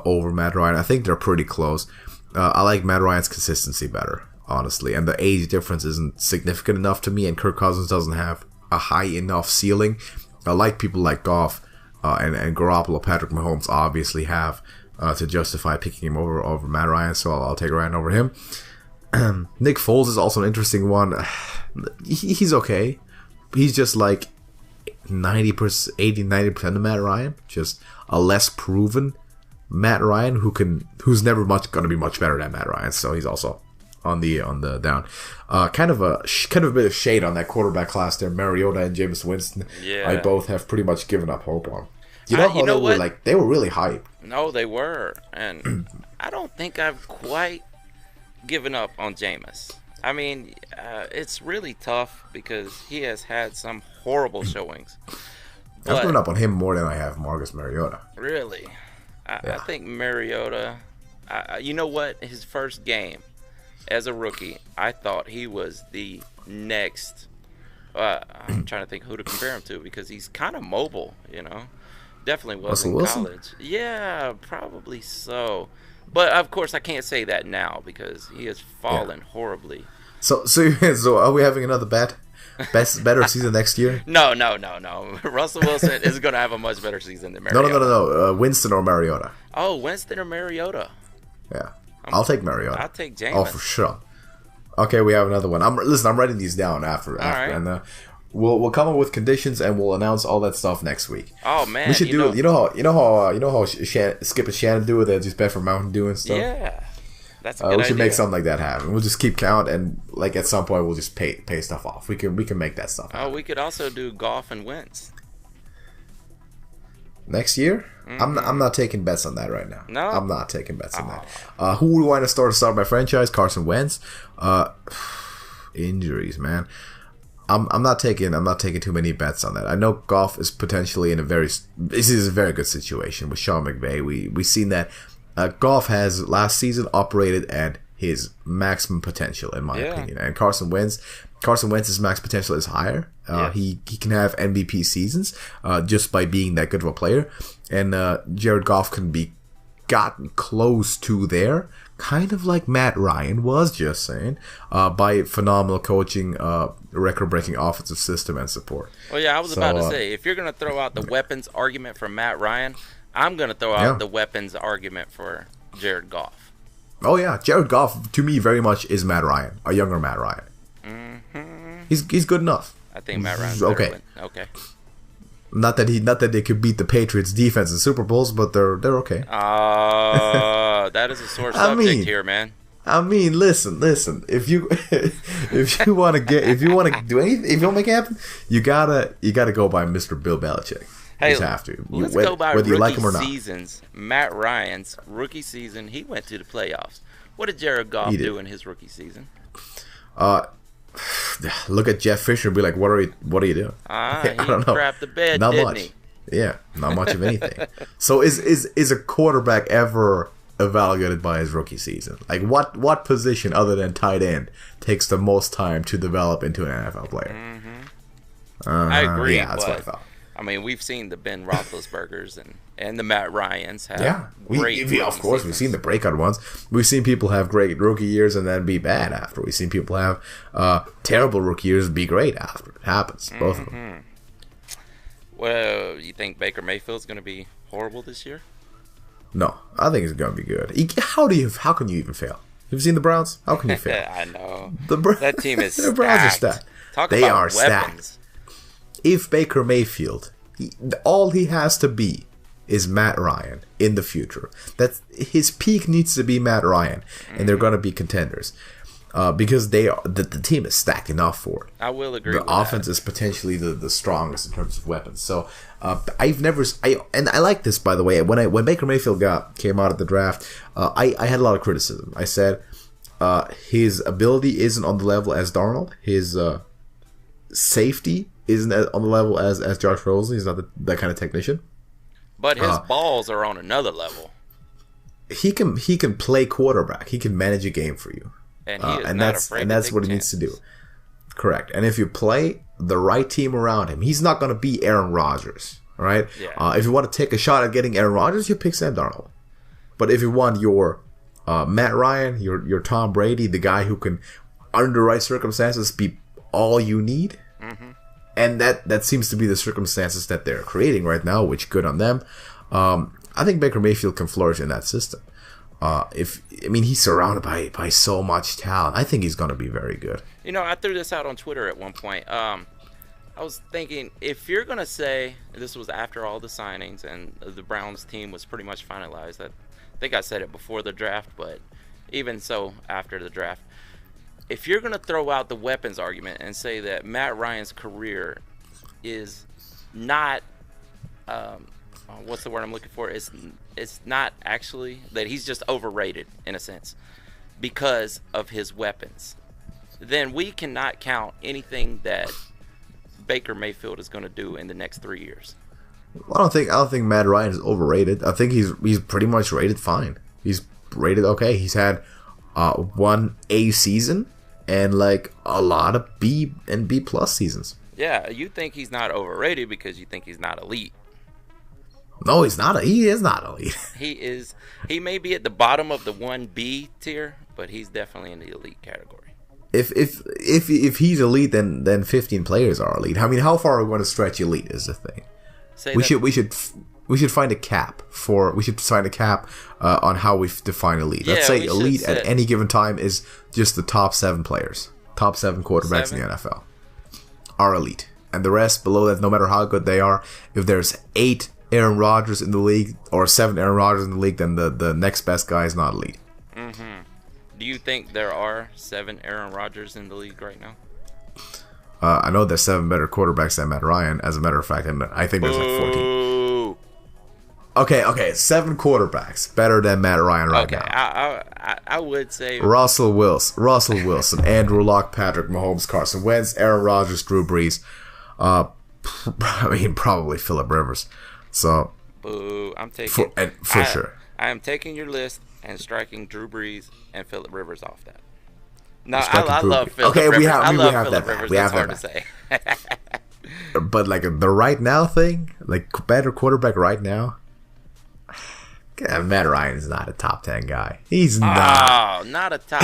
over Matt Ryan. I think they're pretty close. I like Matt Ryan's consistency better, honestly, and the age difference isn't significant enough to me, and Kirk Cousins doesn't have a high enough ceiling. I like people like Goff and Garoppolo, Patrick Mahomes obviously have to justify picking him over Matt Ryan, so I'll take Ryan over him. Nick Foles is also an interesting one. He's okay. He's just like 90%, 80-90% of Matt Ryan. Just a less proven Matt Ryan who's never going to be much better than Matt Ryan. So he's also on the down. Kind of a bit of shade on that quarterback class there. Mariota and Jameis Winston. Yeah. I both have pretty much given up hope on. You know they were really hyped. No, they were, and I don't think I've quite given up on Jameis. I mean, it's really tough because he has had some horrible showings. I've given up on him more than I have Marcus Mariota. Really? I think Mariota, you know what? His first game as a rookie, I thought he was the next. I'm trying to think who to compare him to because he's kind of mobile, you know. Definitely was in college. Yeah, probably so. But of course, I can't say that now because he has fallen horribly. So are we having another better season next year? No. Russell Wilson is going to have a much better season than Mariota. No. Winston or Mariota? Oh, Winston or Mariota? Yeah, I'll take Mariota. I'll take Jameis. Oh, for sure. Okay, we have another one. I'm writing these down after, right. And we'll come up with conditions and we'll announce all that stuff next week. Oh man, we should do it. You know how Skip and Shannon do it. They just bet for Mountain Dew and stuff. Yeah, that's a good idea. We should make something like that happen. We'll just keep count and like at some point we'll just pay stuff off. We can make that stuff happen. Oh, we could also do golf and wins next year. Mm-hmm. I'm not taking bets on that right now. No, I'm not taking bets on that. Who would want to start my franchise? Carson Wentz. Injuries, man. I'm not taking too many bets on that. I know Goff is potentially this is a very good situation with Sean McVay. We've seen that Goff has last season operated at his maximum potential in my opinion, and Carson Wentz's max potential is higher. He can have MVP seasons just by being that good of a player, and Jared Goff can be gotten close to there, kind of like Matt Ryan was, just saying, by phenomenal coaching, record-breaking offensive system and support. Well, yeah, I was about to say, if you're going to throw out the weapons argument for Matt Ryan, I'm going to throw out the weapons argument for Jared Goff. Oh, yeah. Jared Goff, to me, very much is Matt Ryan, a younger Matt Ryan. Mm-hmm. He's good enough. I think Matt Ryan's okay. Not that they could beat the Patriots defense in Super Bowls, but they're okay. That is a sore subject here, man. I mean, listen. If you want to do anything, if you want to make it happen, you gotta go by Mr. Bill Belichick. Hey, you just have to. Let's go by whether you like him or not. Seasons. Matt Ryan's rookie season, he went to the playoffs. What did Jared Goff do in his rookie season? Look at Jeff Fisher and be like, what are you doing? I don't know. Crapped the bed, not didn't much. He? Yeah, not much of anything. So is a quarterback ever evaluated by his rookie season? Like what position other than tight end takes the most time to develop into an NFL player? Mm-hmm. I agree. Yeah, that's what I thought. I mean, we've seen the Ben Roethlisbergers and the Matt Ryans have great of course, we've seen the breakout ones. We've seen people have great rookie years and then be bad after. We've seen people have terrible rookie years and be great after. It happens, both of them. Well, you think Baker Mayfield's going to be horrible this year? No, I think it's going to be good. How can you even fail? Have you seen the Browns? How can you fail? I know. That team is the Browns are stacked. They are stacked. If Baker Mayfield, all he has to be is Matt Ryan in the future. That's his peak needs to be Matt Ryan, and they're going to be contenders because the team is stacked enough for it. I will agree. The offense is potentially the strongest in terms of weapons. So I like this, by the way. When Baker Mayfield came out of the draft, I had a lot of criticism. I said his ability isn't on the level as Darnold. His safety isn't on the level as Josh Rosen. He's not that kind of technician. But his balls are on another level. He can play quarterback. He can manage a game for you. And he is not afraid to take that's what he needs to do. Correct. And if you play the right team around him, he's not going to be Aaron Rodgers. All right? Yeah. If you want to take a shot at getting Aaron Rodgers, you pick Sam Darnold. But if you want your Matt Ryan, your Tom Brady, the guy who can, under the right circumstances, be all you need. Mm-hmm. And that seems to be the circumstances that they're creating right now, which good on them. I think Baker Mayfield can flourish in that system. He's surrounded by so much talent. I think he's going to be very good. I threw this out on Twitter at one point. I was thinking, if you're going to say, this was after all the signings and the Browns team was pretty much finalized. I think I said it before the draft, but even so, after the draft. If you're going to throw out the weapons argument and say that Matt Ryan's career is not, what's the word I'm looking for? It's not actually, that he's just overrated in a sense because of his weapons, then we cannot count anything that Baker Mayfield is going to do in the next 3 years. Well, I don't think Matt Ryan is overrated. I think he's pretty much rated fine. He's rated okay. He's had one A season and like a lot of B and B plus seasons. Yeah, you think he's not overrated because you think he's not elite. No, he's not. He is not elite. He is. He may be at the bottom of the 1B tier, but he's definitely in the elite category. If he's elite, then 15 players are elite. I mean, how far are we going to stretch elite is the thing. We should find a cap on how we define elite. Yeah, let's say elite at any given time is just the top 7 players, top 7 quarterbacks in the NFL are elite, and the rest below that, no matter how good they are, if there's 8 Aaron Rodgers in the league or 7 Aaron Rodgers in the league, then the next best guy is not elite. Mm-hmm. Do you think there are 7 Aaron Rodgers in the league right now? I know there's 7 better quarterbacks than Matt Ryan. As a matter of fact, and I think there's like 14. Okay, 7 quarterbacks better than Matt Ryan right now. I would say Russell Wilson, Andrew Luck, Patrick Mahomes, Carson Wentz, Aaron Rodgers, Drew Brees. Probably Phillip Rivers. So, boo! I'm taking for sure. I am taking your list and striking Drew Brees and Phillip Rivers off that. No, I love Phillip Rivers. We I love love that. Phillip Rivers. We That's have hard to say. But like the right now thing, like better quarterback right now. Matt Ryan is not a top 10 guy. He's not. Oh, not a top.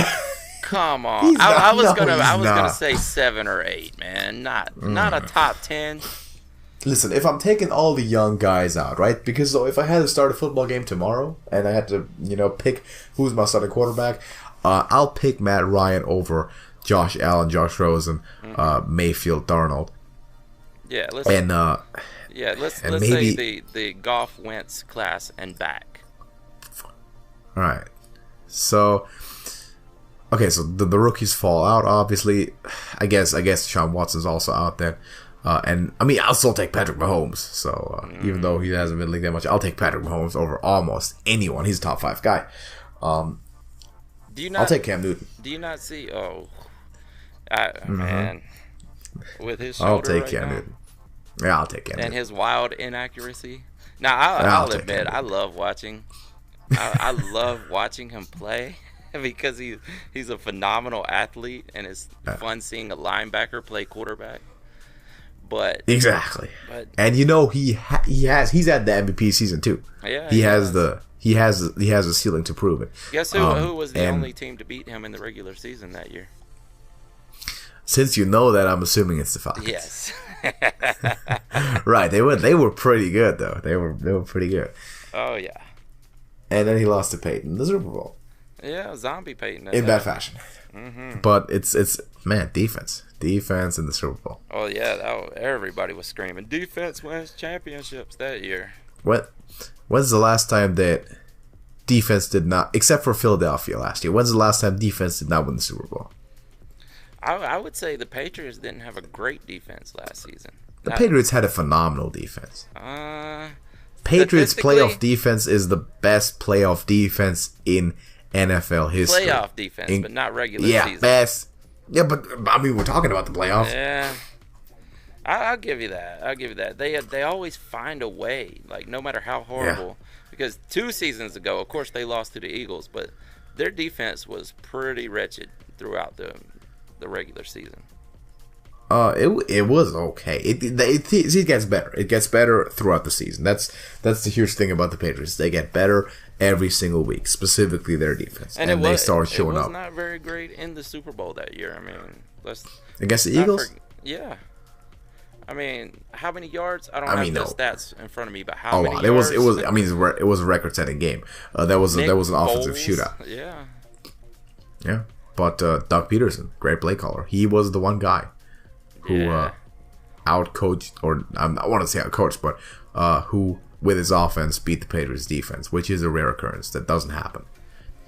Come on. I was gonna say 7 or 8, man. Not a top 10. Listen, if I'm taking all the young guys out, right? Because if I had to start a football game tomorrow and I had to, pick who's my starting quarterback, I'll pick Matt Ryan over Josh Allen, Josh Rosen, Mayfield, Darnold. Yeah, let's maybe, say the Goff Wentz class and back. All right. So the rookies fall out. Obviously, I guess Deshaun Watson's also out there. And I mean, I'll still take Patrick Mahomes. So even though he hasn't been in the league that much, I'll take Patrick Mahomes over almost anyone. He's a top 5 guy. I'll take Cam Newton. Do you not see? Man, with his shoulder I'll take right Cam now, Newton. Yeah, I'll take Cam Newton. And his wild inaccuracy. Now, I'll admit, I love watching. I love watching him play because he's a phenomenal athlete, and it's fun seeing a linebacker play quarterback. But exactly, and he's had the MVP season too. Yeah, he has a ceiling to prove it. Guess who was the only team to beat him in the regular season that year? Since you know that, I'm assuming it's the Falcons. Yes. Right, they were pretty good though. They were pretty good. Oh yeah. And then he lost to Peyton in the Super Bowl. Yeah, zombie Peyton. In bad fashion. Mm-hmm. But it's defense in the Super Bowl. Oh yeah, everybody was screaming, defense wins championships that year. When's the last time that defense did not, except for Philadelphia last year, when's the last time defense did not win the Super Bowl? I would say the Patriots didn't have a great defense last season. The Patriots had a phenomenal defense. Patriots playoff defense is the best playoff defense in NFL history. Playoff defense, but not regular season. Best. Yeah, but I mean, we're talking about the playoffs. Yeah, I'll give you that. They always find a way, like no matter how horrible. Yeah. Because 2 seasons ago, of course, they lost to the Eagles, but their defense was pretty wretched throughout the regular season. It was okay. It gets better. It gets better throughout the season. That's the huge thing about the Patriots. They get better every single week, specifically their defense, and they start showing up. It was not very great in the Super Bowl that year. I mean, against the Eagles. Yeah. I mean, how many yards? I don't I have mean, the no. stats in front of me, but how A many lot. yards? It was. I mean, it was a record-setting game. That was Nick an offensive Foles? shootout. Yeah. Yeah, but Doug Peterson, great play caller. He was the one guy who outcoached, or I want to say outcoached, but who with his offense beat the Patriots defense, which is a rare occurrence. That doesn't happen.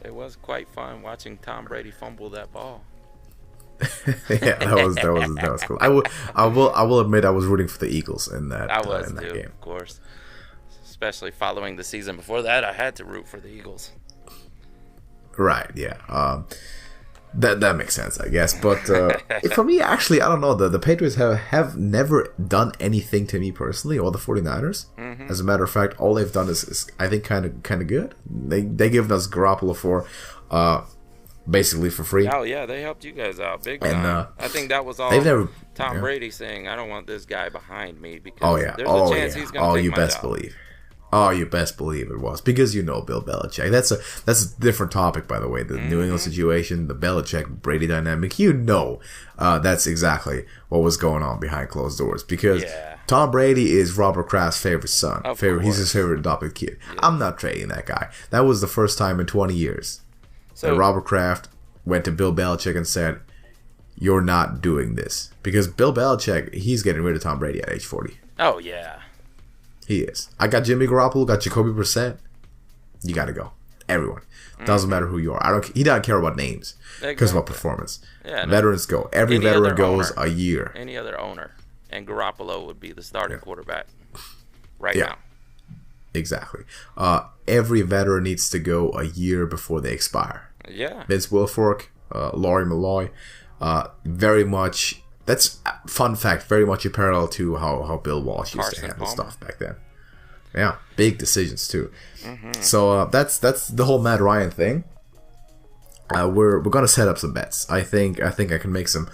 It was quite fun watching Tom Brady fumble that ball. Yeah, that was cool. I will admit I was rooting for the Eagles in that game. Of course. Especially following the season before that, I had to root for the Eagles. Right, yeah. That makes sense, I guess. But for me, actually, I don't know. The Patriots have never done anything to me personally, or the 49ers. Mm-hmm. As a matter of fact, all they've done is I think, kind of good. They given us Garoppolo for basically for free. Oh, yeah, they helped you guys out big time. I think that was all Tom Brady saying, I don't want this guy behind me because there's a chance he's going to take my job. Believe. Oh, you best believe it was. Because you know Bill Belichick. That's a different topic, by the way. The New England situation, the Belichick-Brady dynamic. You know that's exactly what was going on behind closed doors. Because Tom Brady is Robert Kraft's favorite son. He's his favorite adopted kid. Yeah. I'm not trading that guy. That was the first time in 20 years that Robert Kraft went to Bill Belichick and said, you're not doing this. Because Bill Belichick, he's getting rid of Tom Brady at age 40. Oh, yeah. He is. I got Jimmy Garoppolo, got Jacoby Brissett. You got to go. Everyone. Doesn't matter who you are. He doesn't care about names. Because about performance. Yeah, veterans go. Every veteran goes a year. Any other owner. And Garoppolo would be the starting quarterback now. Exactly. Every veteran needs to go a year before they expire. Yeah. Vince Wilfork, Laurie Malloy, very much... That's fun fact. Very much a parallel to how Bill Walsh used to handle stuff back then. Yeah, big decisions too. Mm-hmm. So that's the whole Matt Ryan thing. We're gonna set up some bets. I think I can make some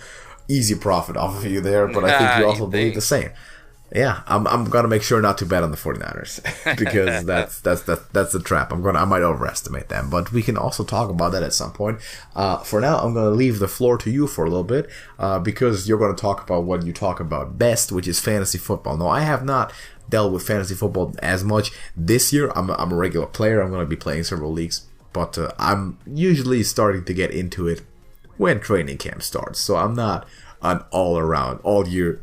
easy profit off of you there, but I think you also believe the same. Yeah, I'm gonna make sure not to bet on the 49ers because that's the trap. I might overestimate them, but we can also talk about that at some point. For now, I'm gonna leave the floor to you for a little bit because you're gonna talk about what you talk about best, which is fantasy football. No, I have not dealt with fantasy football as much this year. I'm a regular player. I'm gonna be playing several leagues, but I'm usually starting to get into it when training camp starts. So I'm not an all-around, all-year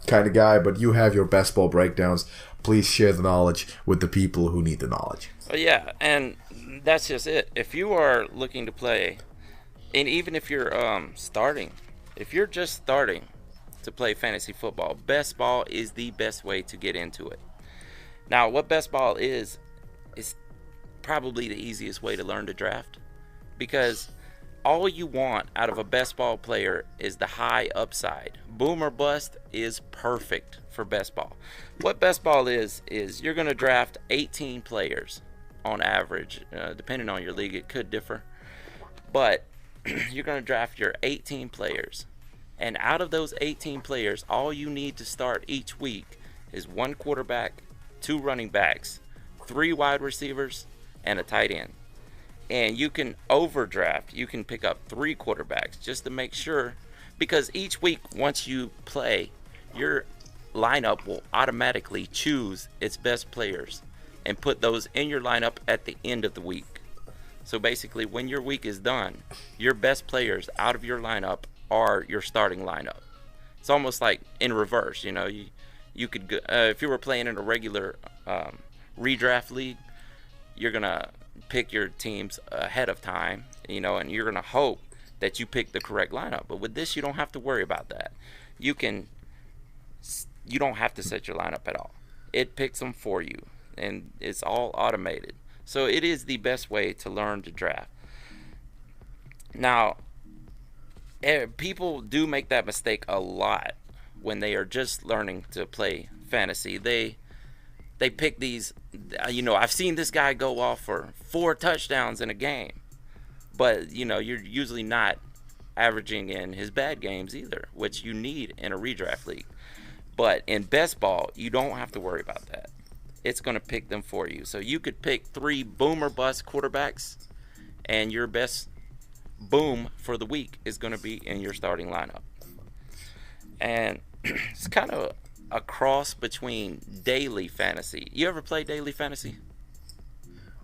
kind of guy, but you have your best ball breakdowns. Please share the knowledge with the people who need the knowledge. Yeah, and that's just it. If you are looking to play, and even if you're if you're just starting to play fantasy football, best ball is the best way to get into it. Now, what best ball is probably the easiest way to learn to draft, because all you want out of a best ball player is the high upside. Boom or bust is perfect for best ball. What best ball is you're going to draft 18 players on average. Depending on your league, it could differ. But you're going to draft your 18 players. And out of those 18 players, all you need to start each week is 1 quarterback, 2 running backs, 3 wide receivers, and a tight end. And you can overdraft. You can pick up 3 quarterbacks just to make sure. Because each week, once you play, your lineup will automatically choose its best players and put those in your lineup at the end of the week. So basically, when your week is done, your best players out of your lineup are your starting lineup. It's almost like in reverse. You know, you could go, if you were playing in a regular redraft league, you're gonna pick your teams ahead of time, you know, and you're gonna hope that you pick the correct lineup. But with this, you don't have to worry about that. You don't have to set your lineup at all. It picks them for you, and it's all automated. So it is the best way to learn to draft. Now, people do make that mistake a lot when they are just learning to play fantasy. They pick these, you know, I've seen this guy go off for 4 touchdowns in a game. But, you know, you're usually not averaging in his bad games either, which you need in a redraft league. But in best ball, you don't have to worry about that. It's going to pick them for you. So you could pick 3 boom or bust quarterbacks, and your best boom for the week is going to be in your starting lineup. And it's kind of a cross between daily fantasy. You ever play daily fantasy?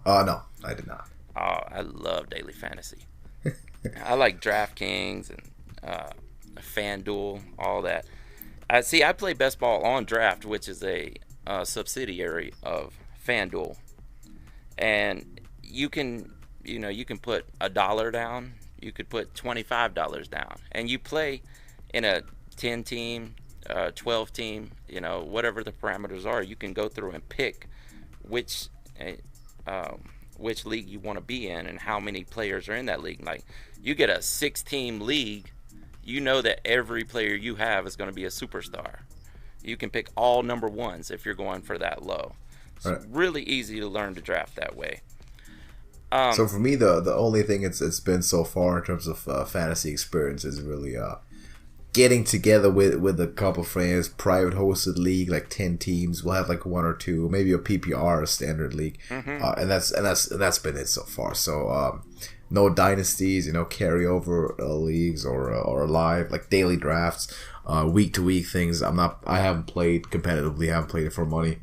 No, I did not. Oh, I love daily fantasy. I like DraftKings and FanDuel, all that. I play best ball on Draft, which is a subsidiary of FanDuel, and you can put $1 down, you could put $25 down, and you play in a 10 team, 12 team, whatever the parameters are. You can go through and pick which league you want to be in and how many players are in that league. Like, you get a 6-team league, you know that every player you have is going to be a superstar. You can pick all number ones if you're going for that low. It's really easy to learn to draft that way. So for me, the only thing it's been so far in terms of fantasy experience is really getting together with a couple friends, private hosted league, like 10 teams. We'll have like 1 or 2, maybe a PPR, a standard league, and that's been it so far. So no dynasties, carryover leagues or live like daily drafts, week to week things. I haven't played competitively. I haven't played it for money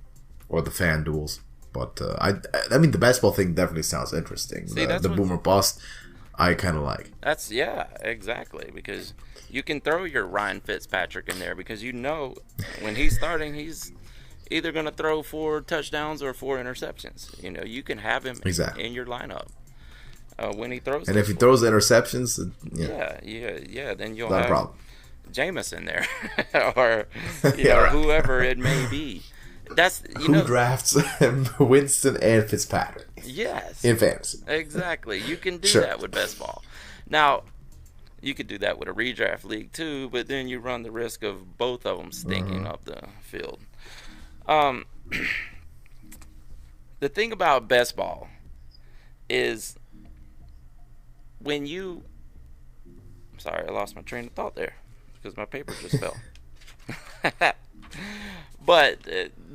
or the fan duels. But I mean, the basketball thing definitely sounds interesting. See, the boomer bust, I kind of like. Exactly, because you can throw your Ryan Fitzpatrick in there because when he's starting, he's either going to throw 4 touchdowns or 4 interceptions. You can have him in your lineup when he throws. And if he throws interceptions, then you'll not have a problem. Jameis in there or whoever it may be. Who drafts Winston and Fitzpatrick? Yes. In fantasy. Exactly. You can do that with best ball. Now, you could do that with a redraft league too, but then you run the risk of both of them stinking up the field. The thing about best ball is when you... I'm sorry, I lost my train of thought there because my paper just fell. But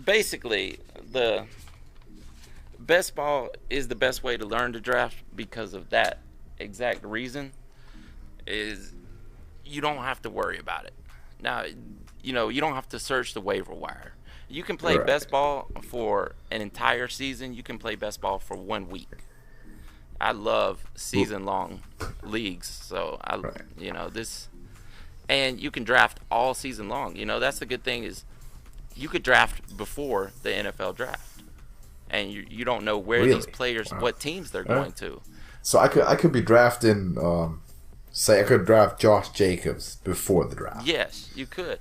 basically, the best ball is the best way to learn to draft because of that exact reason. Is you don't have to worry about it. Now, you don't have to search the waiver wire. You can play best ball for an entire season. You can play best ball for 1 week. I love season-long leagues, so this, and you can draft all season long. That's the good thing is. You could draft before the NFL draft, and you don't know where these players, what teams they're going to. So I could be drafting. Say I could draft Josh Jacobs before the draft. Yes, you could.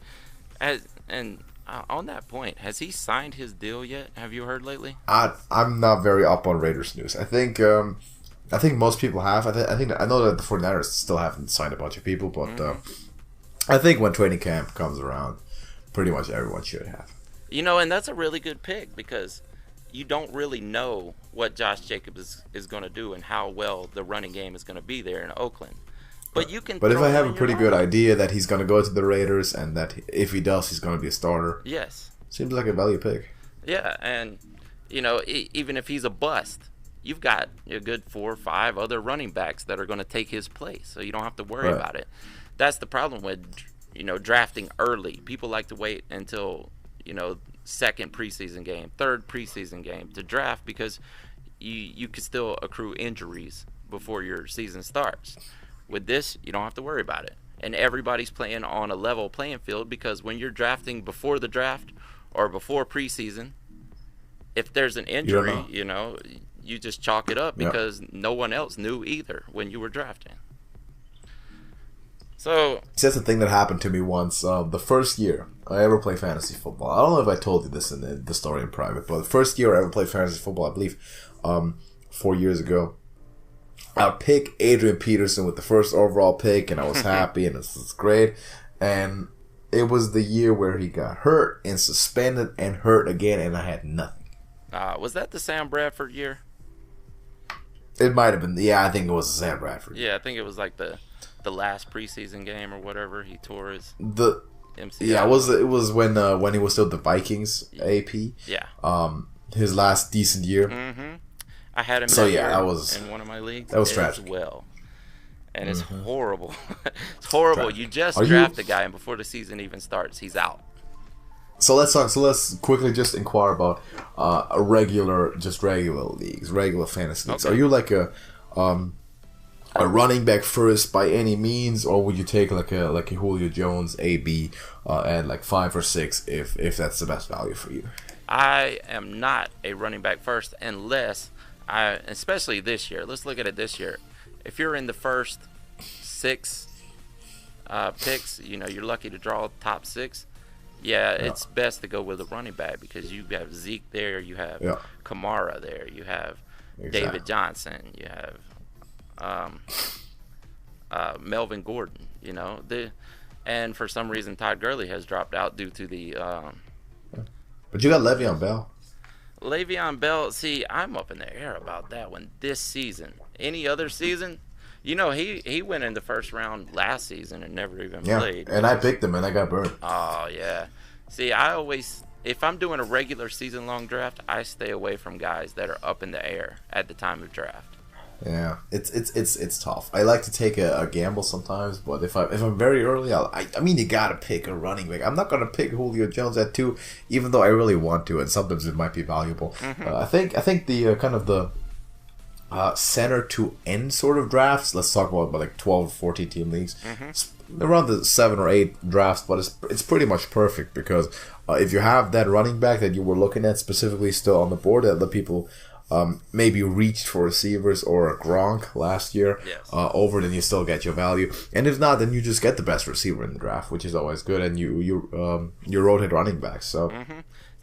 On that point, has he signed his deal yet? Have you heard lately? I'm not very up on Raiders news. I think most people have. I know that the 49ers still haven't signed a bunch of people, but I think when training camp comes around, pretty much everyone should have. And that's a really good pick because you don't really know what Josh Jacobs is going to do and how well the running game is going to be there in Oakland. But you can. But if I have a pretty good idea that he's going to go to the Raiders and that if he does, he's going to be a starter. Yes. Seems like a value pick. Yeah, and even if he's a bust, you've got a good 4 or 5 other running backs that are going to take his place, so you don't have to worry about it. That's the problem with drafting early. People like to wait until, second preseason game, third preseason game to draft because you could still accrue injuries before your season starts. With this, you don't have to worry about it. And everybody's playing on a level playing field because when you're drafting before the draft or before preseason, if there's an injury, you just chalk it up because no one else knew either when you were drafting. So that's the thing that happened to me once. The first year I ever played fantasy football. I don't know if I told you this in the story in private, but the first year I ever played fantasy football, I believe, 4 years ago, I picked Adrian Peterson with the first overall pick, and I was happy, and this was great. And it was the year where he got hurt and suspended and hurt again, and I had nothing. Was that the Sam Bradford year? It might have been. Yeah, I think it was the Sam Bradford year. Yeah, I think it was like the last preseason game or whatever. He tore his MCL. Yeah, it was when he was still the Vikings AP. Yeah. His last decent year. Mm-hmm. I had him in one of my leagues. That was tragic. As well. And it's horrible. It's horrible. Tragic. You just draft the guy, and before the season even starts, he's out. So let's talk. So let's quickly just inquire about regular leagues, regular fantasy leagues. Okay. Are you like a running back first by any means, or would you take like a Julio Jones AB at like 5 or 6 if that's the best value for you? I am not a running back first unless especially this year. Let's look at it this year. If you're in the first 6 picks, you're lucky to draw top 6. Yeah, it's best to go with a running back because you have Zeke there, you have Kamara there, you have David Johnson, you have Melvin Gordon. And for some reason Todd Gurley has dropped out due to the. But you got Le'Veon Bell. Le'Veon Bell, see, I'm up in the air about that one this season. Any other season? He went in the first round last season and never even played. And I picked him and I got burned. Oh, yeah. See, if I'm doing a regular season-long draft, I stay away from guys that are up in the air at the time of draft. Yeah, it's tough. I like to take a gamble sometimes, but if I'm very early, I mean you gotta pick a running back. I'm not gonna pick Julio Jones at 2, even though I really want to, and sometimes it might be valuable. Mm-hmm. I think the kind of the center to end sort of drafts. Let's talk about like 12 or 14 team leagues. Mm-hmm. Around the 7 or 8 drafts, but it's pretty much perfect because if you have that running back that you were looking at specifically still on the board, that the people maybe reached for receivers or a Gronk last year over, then you still get your value. And if not, then you just get the best receiver in the draft, which is always good, and you rotate running backs. So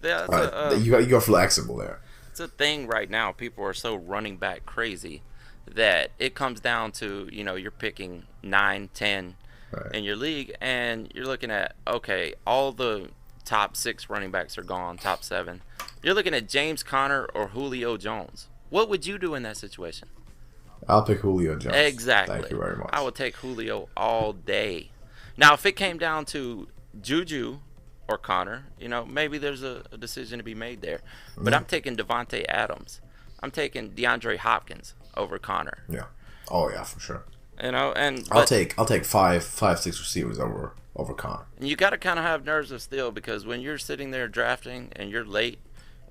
you're flexible there. It's a thing right now. People are so running back crazy that it comes down to you're picking 9, 10 in your league, and you're looking at all the top 6 running backs are gone, top 7. You're looking at James Conner or Julio Jones. What would you do in that situation? I'll pick Julio Jones. Exactly. Thank you very much. I would take Julio all day. Now, if it came down to Juju or Connor, maybe there's a decision to be made there. But I'm taking Devontae Adams. I'm taking DeAndre Hopkins over Connor. Yeah. Oh yeah, for sure. I'll take 5, 6 receivers over Connor. And you got to kind of have nerves of steel because when you're sitting there drafting and you're late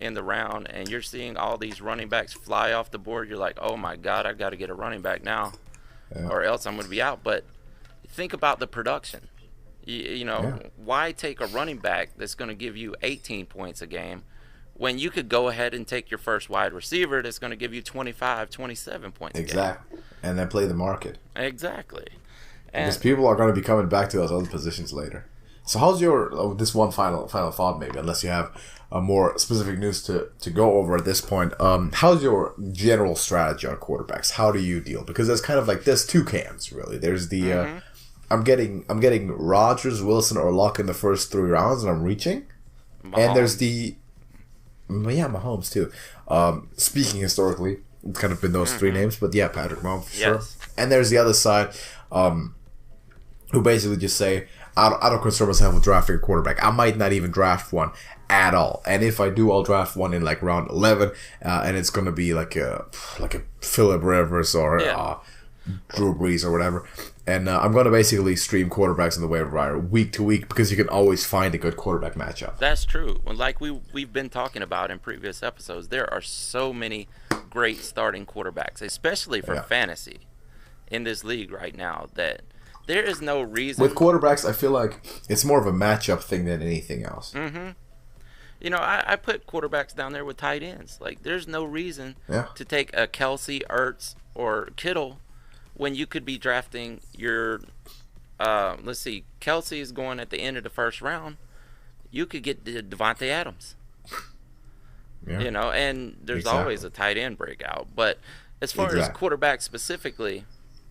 in the round and you're seeing all these running backs fly off the board, you're like, oh my God, I got to get a running back now or else I'm going to be out. But think about the production. Why take a running back that's going to give you 18 points a game when you could go ahead and take your first wide receiver that's going to give you 25, 27 points a game? Exactly. And then play the market. Exactly. Because people are going to be coming back to those other positions later. So how's your this one final thought maybe, unless you have more specific news to go over at this point. How's your general strategy on quarterbacks? How do you deal? Because there's kind of like there's 2 camps really. There's the I'm getting Rodgers, Wilson, or Luck in the first 3 rounds, and I'm reaching. Mahomes. And there's the Mahomes too. Speaking historically, it's kind of been those 3 names, but yeah, Patrick Mahomes for sure. And there's the other side, who basically just say, I don't concern myself with drafting a quarterback. I might not even draft one at all, and if I do, I'll draft one in like round 11, and it's gonna be like a Phillip Rivers or Drew Brees or whatever. And I'm going to basically stream quarterbacks in the waiver wire week to week because you can always find a good quarterback matchup. That's true. Like we've been talking about in previous episodes, there are so many great starting quarterbacks, especially for fantasy in this league right now, that there is no reason. With quarterbacks, I feel like it's more of a matchup thing than anything else. Mm-hmm. I put quarterbacks down there with tight ends. Like, there's no reason to take a Kelsey, Ertz, or Kittle when you could be drafting your, let's see, Kelsey is going at the end of the first round. You could get Devontae Adams. And there's always a tight end breakout. But as far as quarterbacks specifically,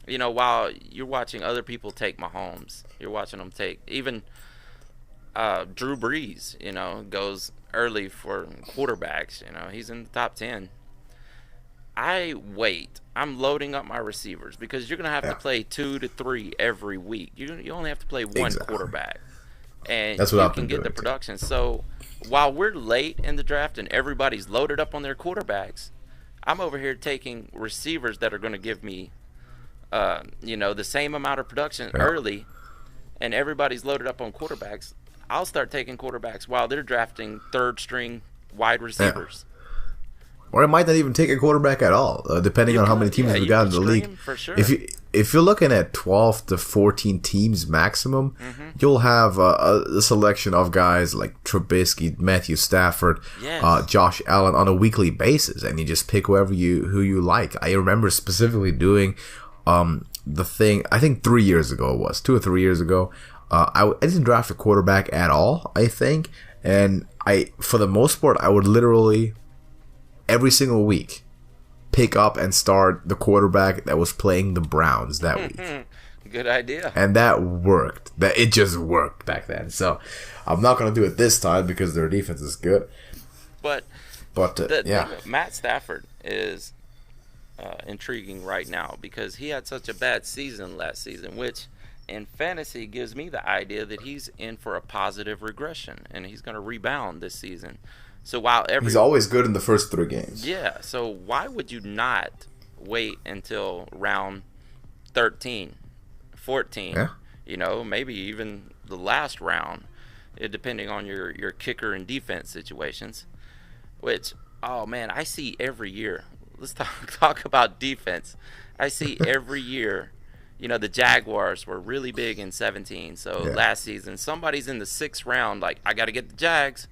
while you're watching other people take Mahomes, you're watching them take even Drew Brees, goes early for quarterbacks. He's in the top 10. I wait. I'm loading up my receivers because you're going to have to play 2 to 3 every week. You only have to play one quarterback. And that's what you can get the production. So while we're late in the draft and everybody's loaded up on their quarterbacks, I'm over here taking receivers that are going to give me, the same amount of production early, and everybody's loaded up on quarterbacks. I'll start taking quarterbacks while they're drafting third string wide Yeah. receivers. Or it might not even take a quarterback at all, depending on how many teams we got in the league. For sure. If you're looking at 12 to 14 teams maximum, you'll have a selection of guys like Trubisky, Matthew Stafford, Yes. Josh Allen on a weekly basis, and you just pick who you like. I remember specifically doing the thing. I think 3 years ago it was 2 or 3 years ago. I didn't draft a quarterback at all, I think, and for the most part I would literally every single week pick up and start the quarterback that was playing the Browns that week. Good idea. And that worked. It just worked back then. So I'm not going to do it this time because their defense is good. But yeah. Matt Stafford is intriguing right now because he had such a bad season last season, which in fantasy gives me the idea that he's in for a positive regression and he's going to rebound this season. So while he's always good in the first 3 games. Yeah, so why would you not wait until round 13, 14, maybe even the last round, depending on your kicker and defense situations, which, oh man, I see every year. Let's talk about defense. I see every year, the Jaguars were really big in 17, so last season, somebody's in the 6th round, like, I got to get the Jags.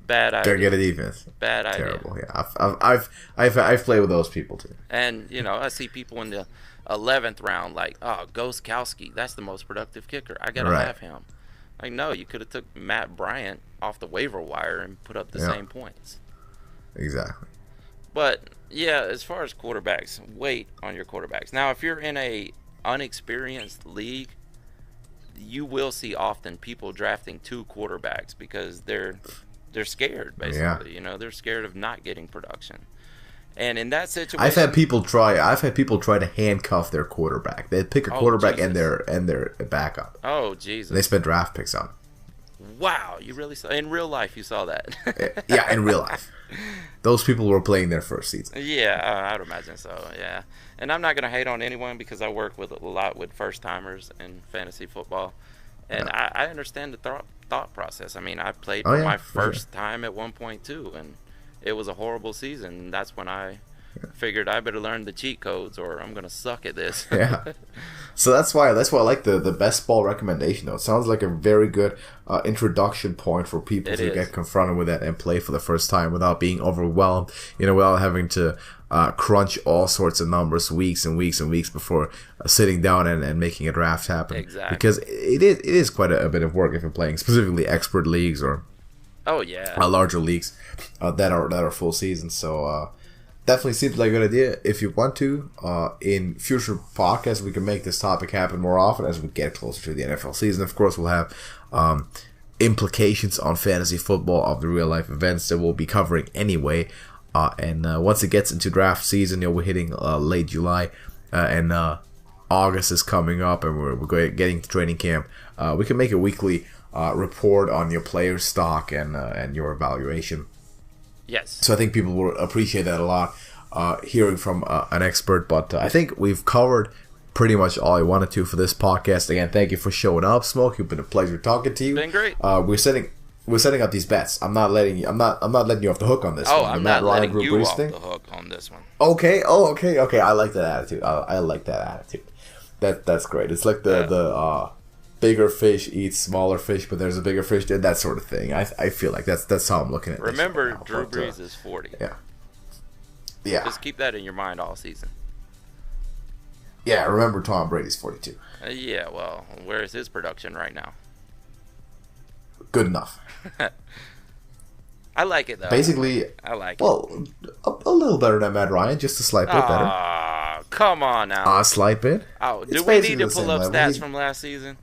Bad idea. Gotta get a defense. Bad idea. Terrible. Yeah, I've played with those people too. And I see people in the 11th round like, oh, Gostkowski, that's the most productive kicker. I gotta have him. Like, no, you could have took Matt Bryant off the waiver wire and put up the same points. Exactly. But yeah, as far as quarterbacks, wait on your quarterbacks. Now, if you're in a unexperienced league, you will see often people drafting 2 quarterbacks because they're scared, basically. They're scared of not getting production. And in that situation, I've had people try to handcuff their quarterback. They pick a quarterback and their backup. Oh Jesus! And they spend draft picks on it. Wow, you really saw in real life? You saw that? Yeah, in real life, those people were playing their first season. Yeah, I'd imagine so. Yeah, and I'm not gonna hate on anyone because I work with a lot with first timers in fantasy football, and I understand the thought process. I mean, I played for my first time at 1.2, and it was a horrible season. That's when I figured I better learn the cheat codes or I'm gonna suck at this. Yeah. So that's why I like the best ball recommendation though. It sounds like a very good introduction point for people to get confronted with that and play for the first time without being overwhelmed, without having to crunch all sorts of numbers weeks and weeks and weeks before sitting down and making a draft happen. Exactly. Because it is quite a bit of work if you're playing specifically expert leagues or larger leagues that are full seasons. So definitely seems like a good idea. If you want to, in future podcasts, we can make this topic happen more often as we get closer to the NFL season. Of course, we'll have implications on fantasy football of the real life events that we'll be covering anyway. And once it gets into draft season, we're hitting late July, and August is coming up, and we're getting to training camp. We can make a weekly report on your player stock and your evaluation. Yes. So I think people will appreciate that a lot, hearing from an expert. But I think we've covered pretty much all I wanted to for this podcast. Again, thank you for showing up, Smoke. It's been a pleasure talking to you. Been great. We're setting up these bets. I'm not letting you off the hook on this one. I'm not letting you off the hook on this one. Okay. Okay. I like that attitude. I like that attitude. That's great. It's like the bigger fish eats smaller fish, but there's a bigger fish there. That sort of thing. I feel like that's how I'm looking at it. Remember, Drew Brees is 40. Yeah. Just keep that in your mind all season. Yeah. Remember, Tom Brady's 42. Yeah. Well, where is his production right now? Good enough. I like it though. Basically, I like it. Well, a little better than Matt Ryan, just a slight bit better. Come on now. A slight bit. Oh, do we need to pull up stats from last season?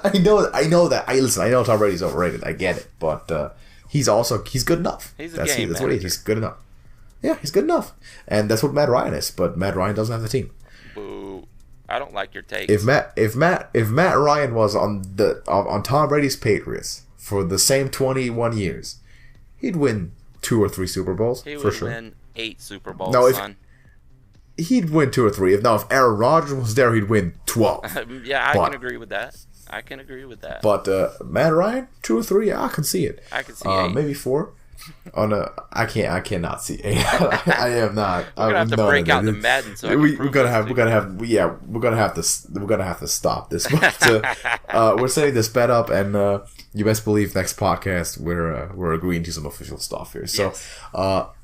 I know that. I know Tom Brady's overrated. I get it, but he's good enough. He's that's game what he's good enough. Yeah, he's good enough, and that's what Matt Ryan is. But Matt Ryan doesn't have the team. Boo! I don't like your take. If Matt Ryan was on Tom Brady's Patriots for the same 21 years, he'd win 2 or 3 Super Bowls for sure. He would win 8 Super Bowls, son. He'd win 2 or 3. If Aaron Rodgers was there, he'd win 12. Yeah, I can agree with that. I can agree with that. But Matt Ryan, 2 or 3, I can see it. I can see 8. Maybe 4. Oh no, I cannot see 8. I am not. We're gonna have to break out the Madden. So we're gonna have to stop this. But we're setting this bet up, and you best believe next podcast we're agreeing to some official stuff here. So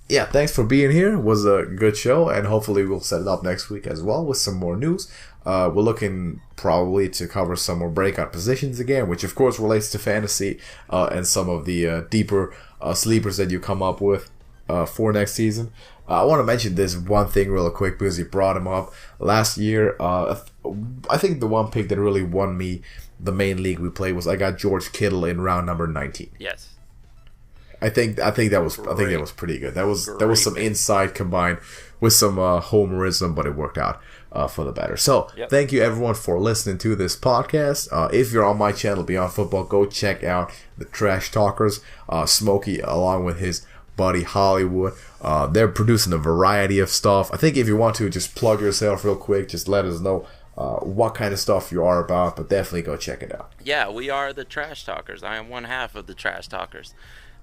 yeah, thanks for being here. It was a good show, and hopefully we'll set it up next week as well with some more news. We're looking probably to cover some more breakout positions again, which of course relates to fantasy and some of the deeper sleepers that you come up with for next season. I want to mention this one thing real quick because you brought him up. Last year, I think the one pick that really won me the main league we played was I got George Kittle in round number 19. Yes. I think that was pretty good. That was some insight combined with some homerism, but it worked out for the better. So Thank you everyone for listening to this podcast. If you're on my channel Beyond Football, go check out the Trash Talkers. Smokey along with his buddy Hollywood. They're producing a variety of stuff. I think if you want to just plug yourself real quick, just let us know what kind of stuff you are about, but definitely go check it out. Yeah, we are the Trash Talkers. I am one half of the Trash Talkers.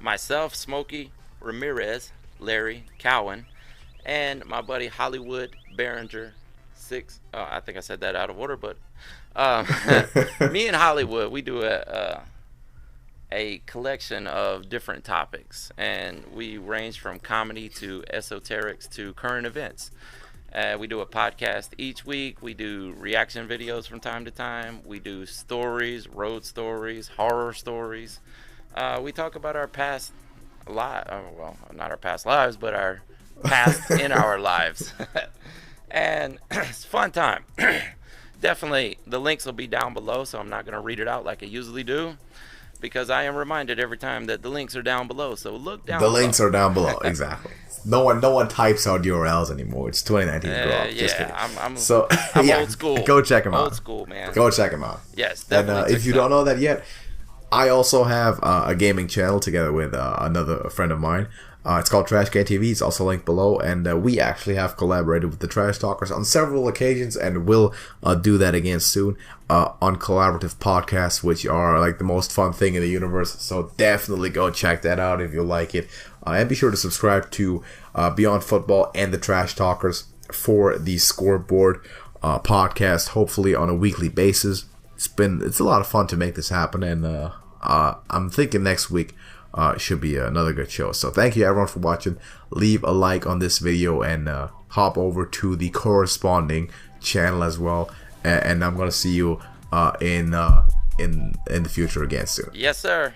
Myself, Smokey, Ramirez, Larry, Cowan, and my buddy Hollywood Behringer 6. I think I said that out of order, but me and Hollywood, we do a collection of different topics, and we range from comedy to esoterics to current events. We do a podcast each week. We do reaction videos from time to time. We do stories, road stories, horror stories. We talk about our past well, not our past lives, but our past in our lives. And it's a fun time. Definitely, the links will be down below, so I'm not going to read it out like I usually do, because I am reminded every time that the links are down below. So look down below. The links are down below, exactly. No one types out URLs anymore. It's 2019. I'm old school. Go check them out. Old school, man. Go check them out. Yes, definitely. And if you don't know that yet, I also have a gaming channel together with another friend of mine. It's called Trash Can TV. It's also linked below, and we actually have collaborated with the Trash Talkers on several occasions, and will do that again soon on collaborative podcasts, which are like the most fun thing in the universe. So definitely go check that out if you like it, and be sure to subscribe to Beyond Football and the Trash Talkers for the Scoreboard podcast, hopefully on a weekly basis. It's a lot of fun to make this happen, and I'm thinking next week should be another good show. So thank you everyone for watching. Leave a like on this video, and hop over to the corresponding channel as well. And I'm gonna see you in the future again soon. Yes, sir.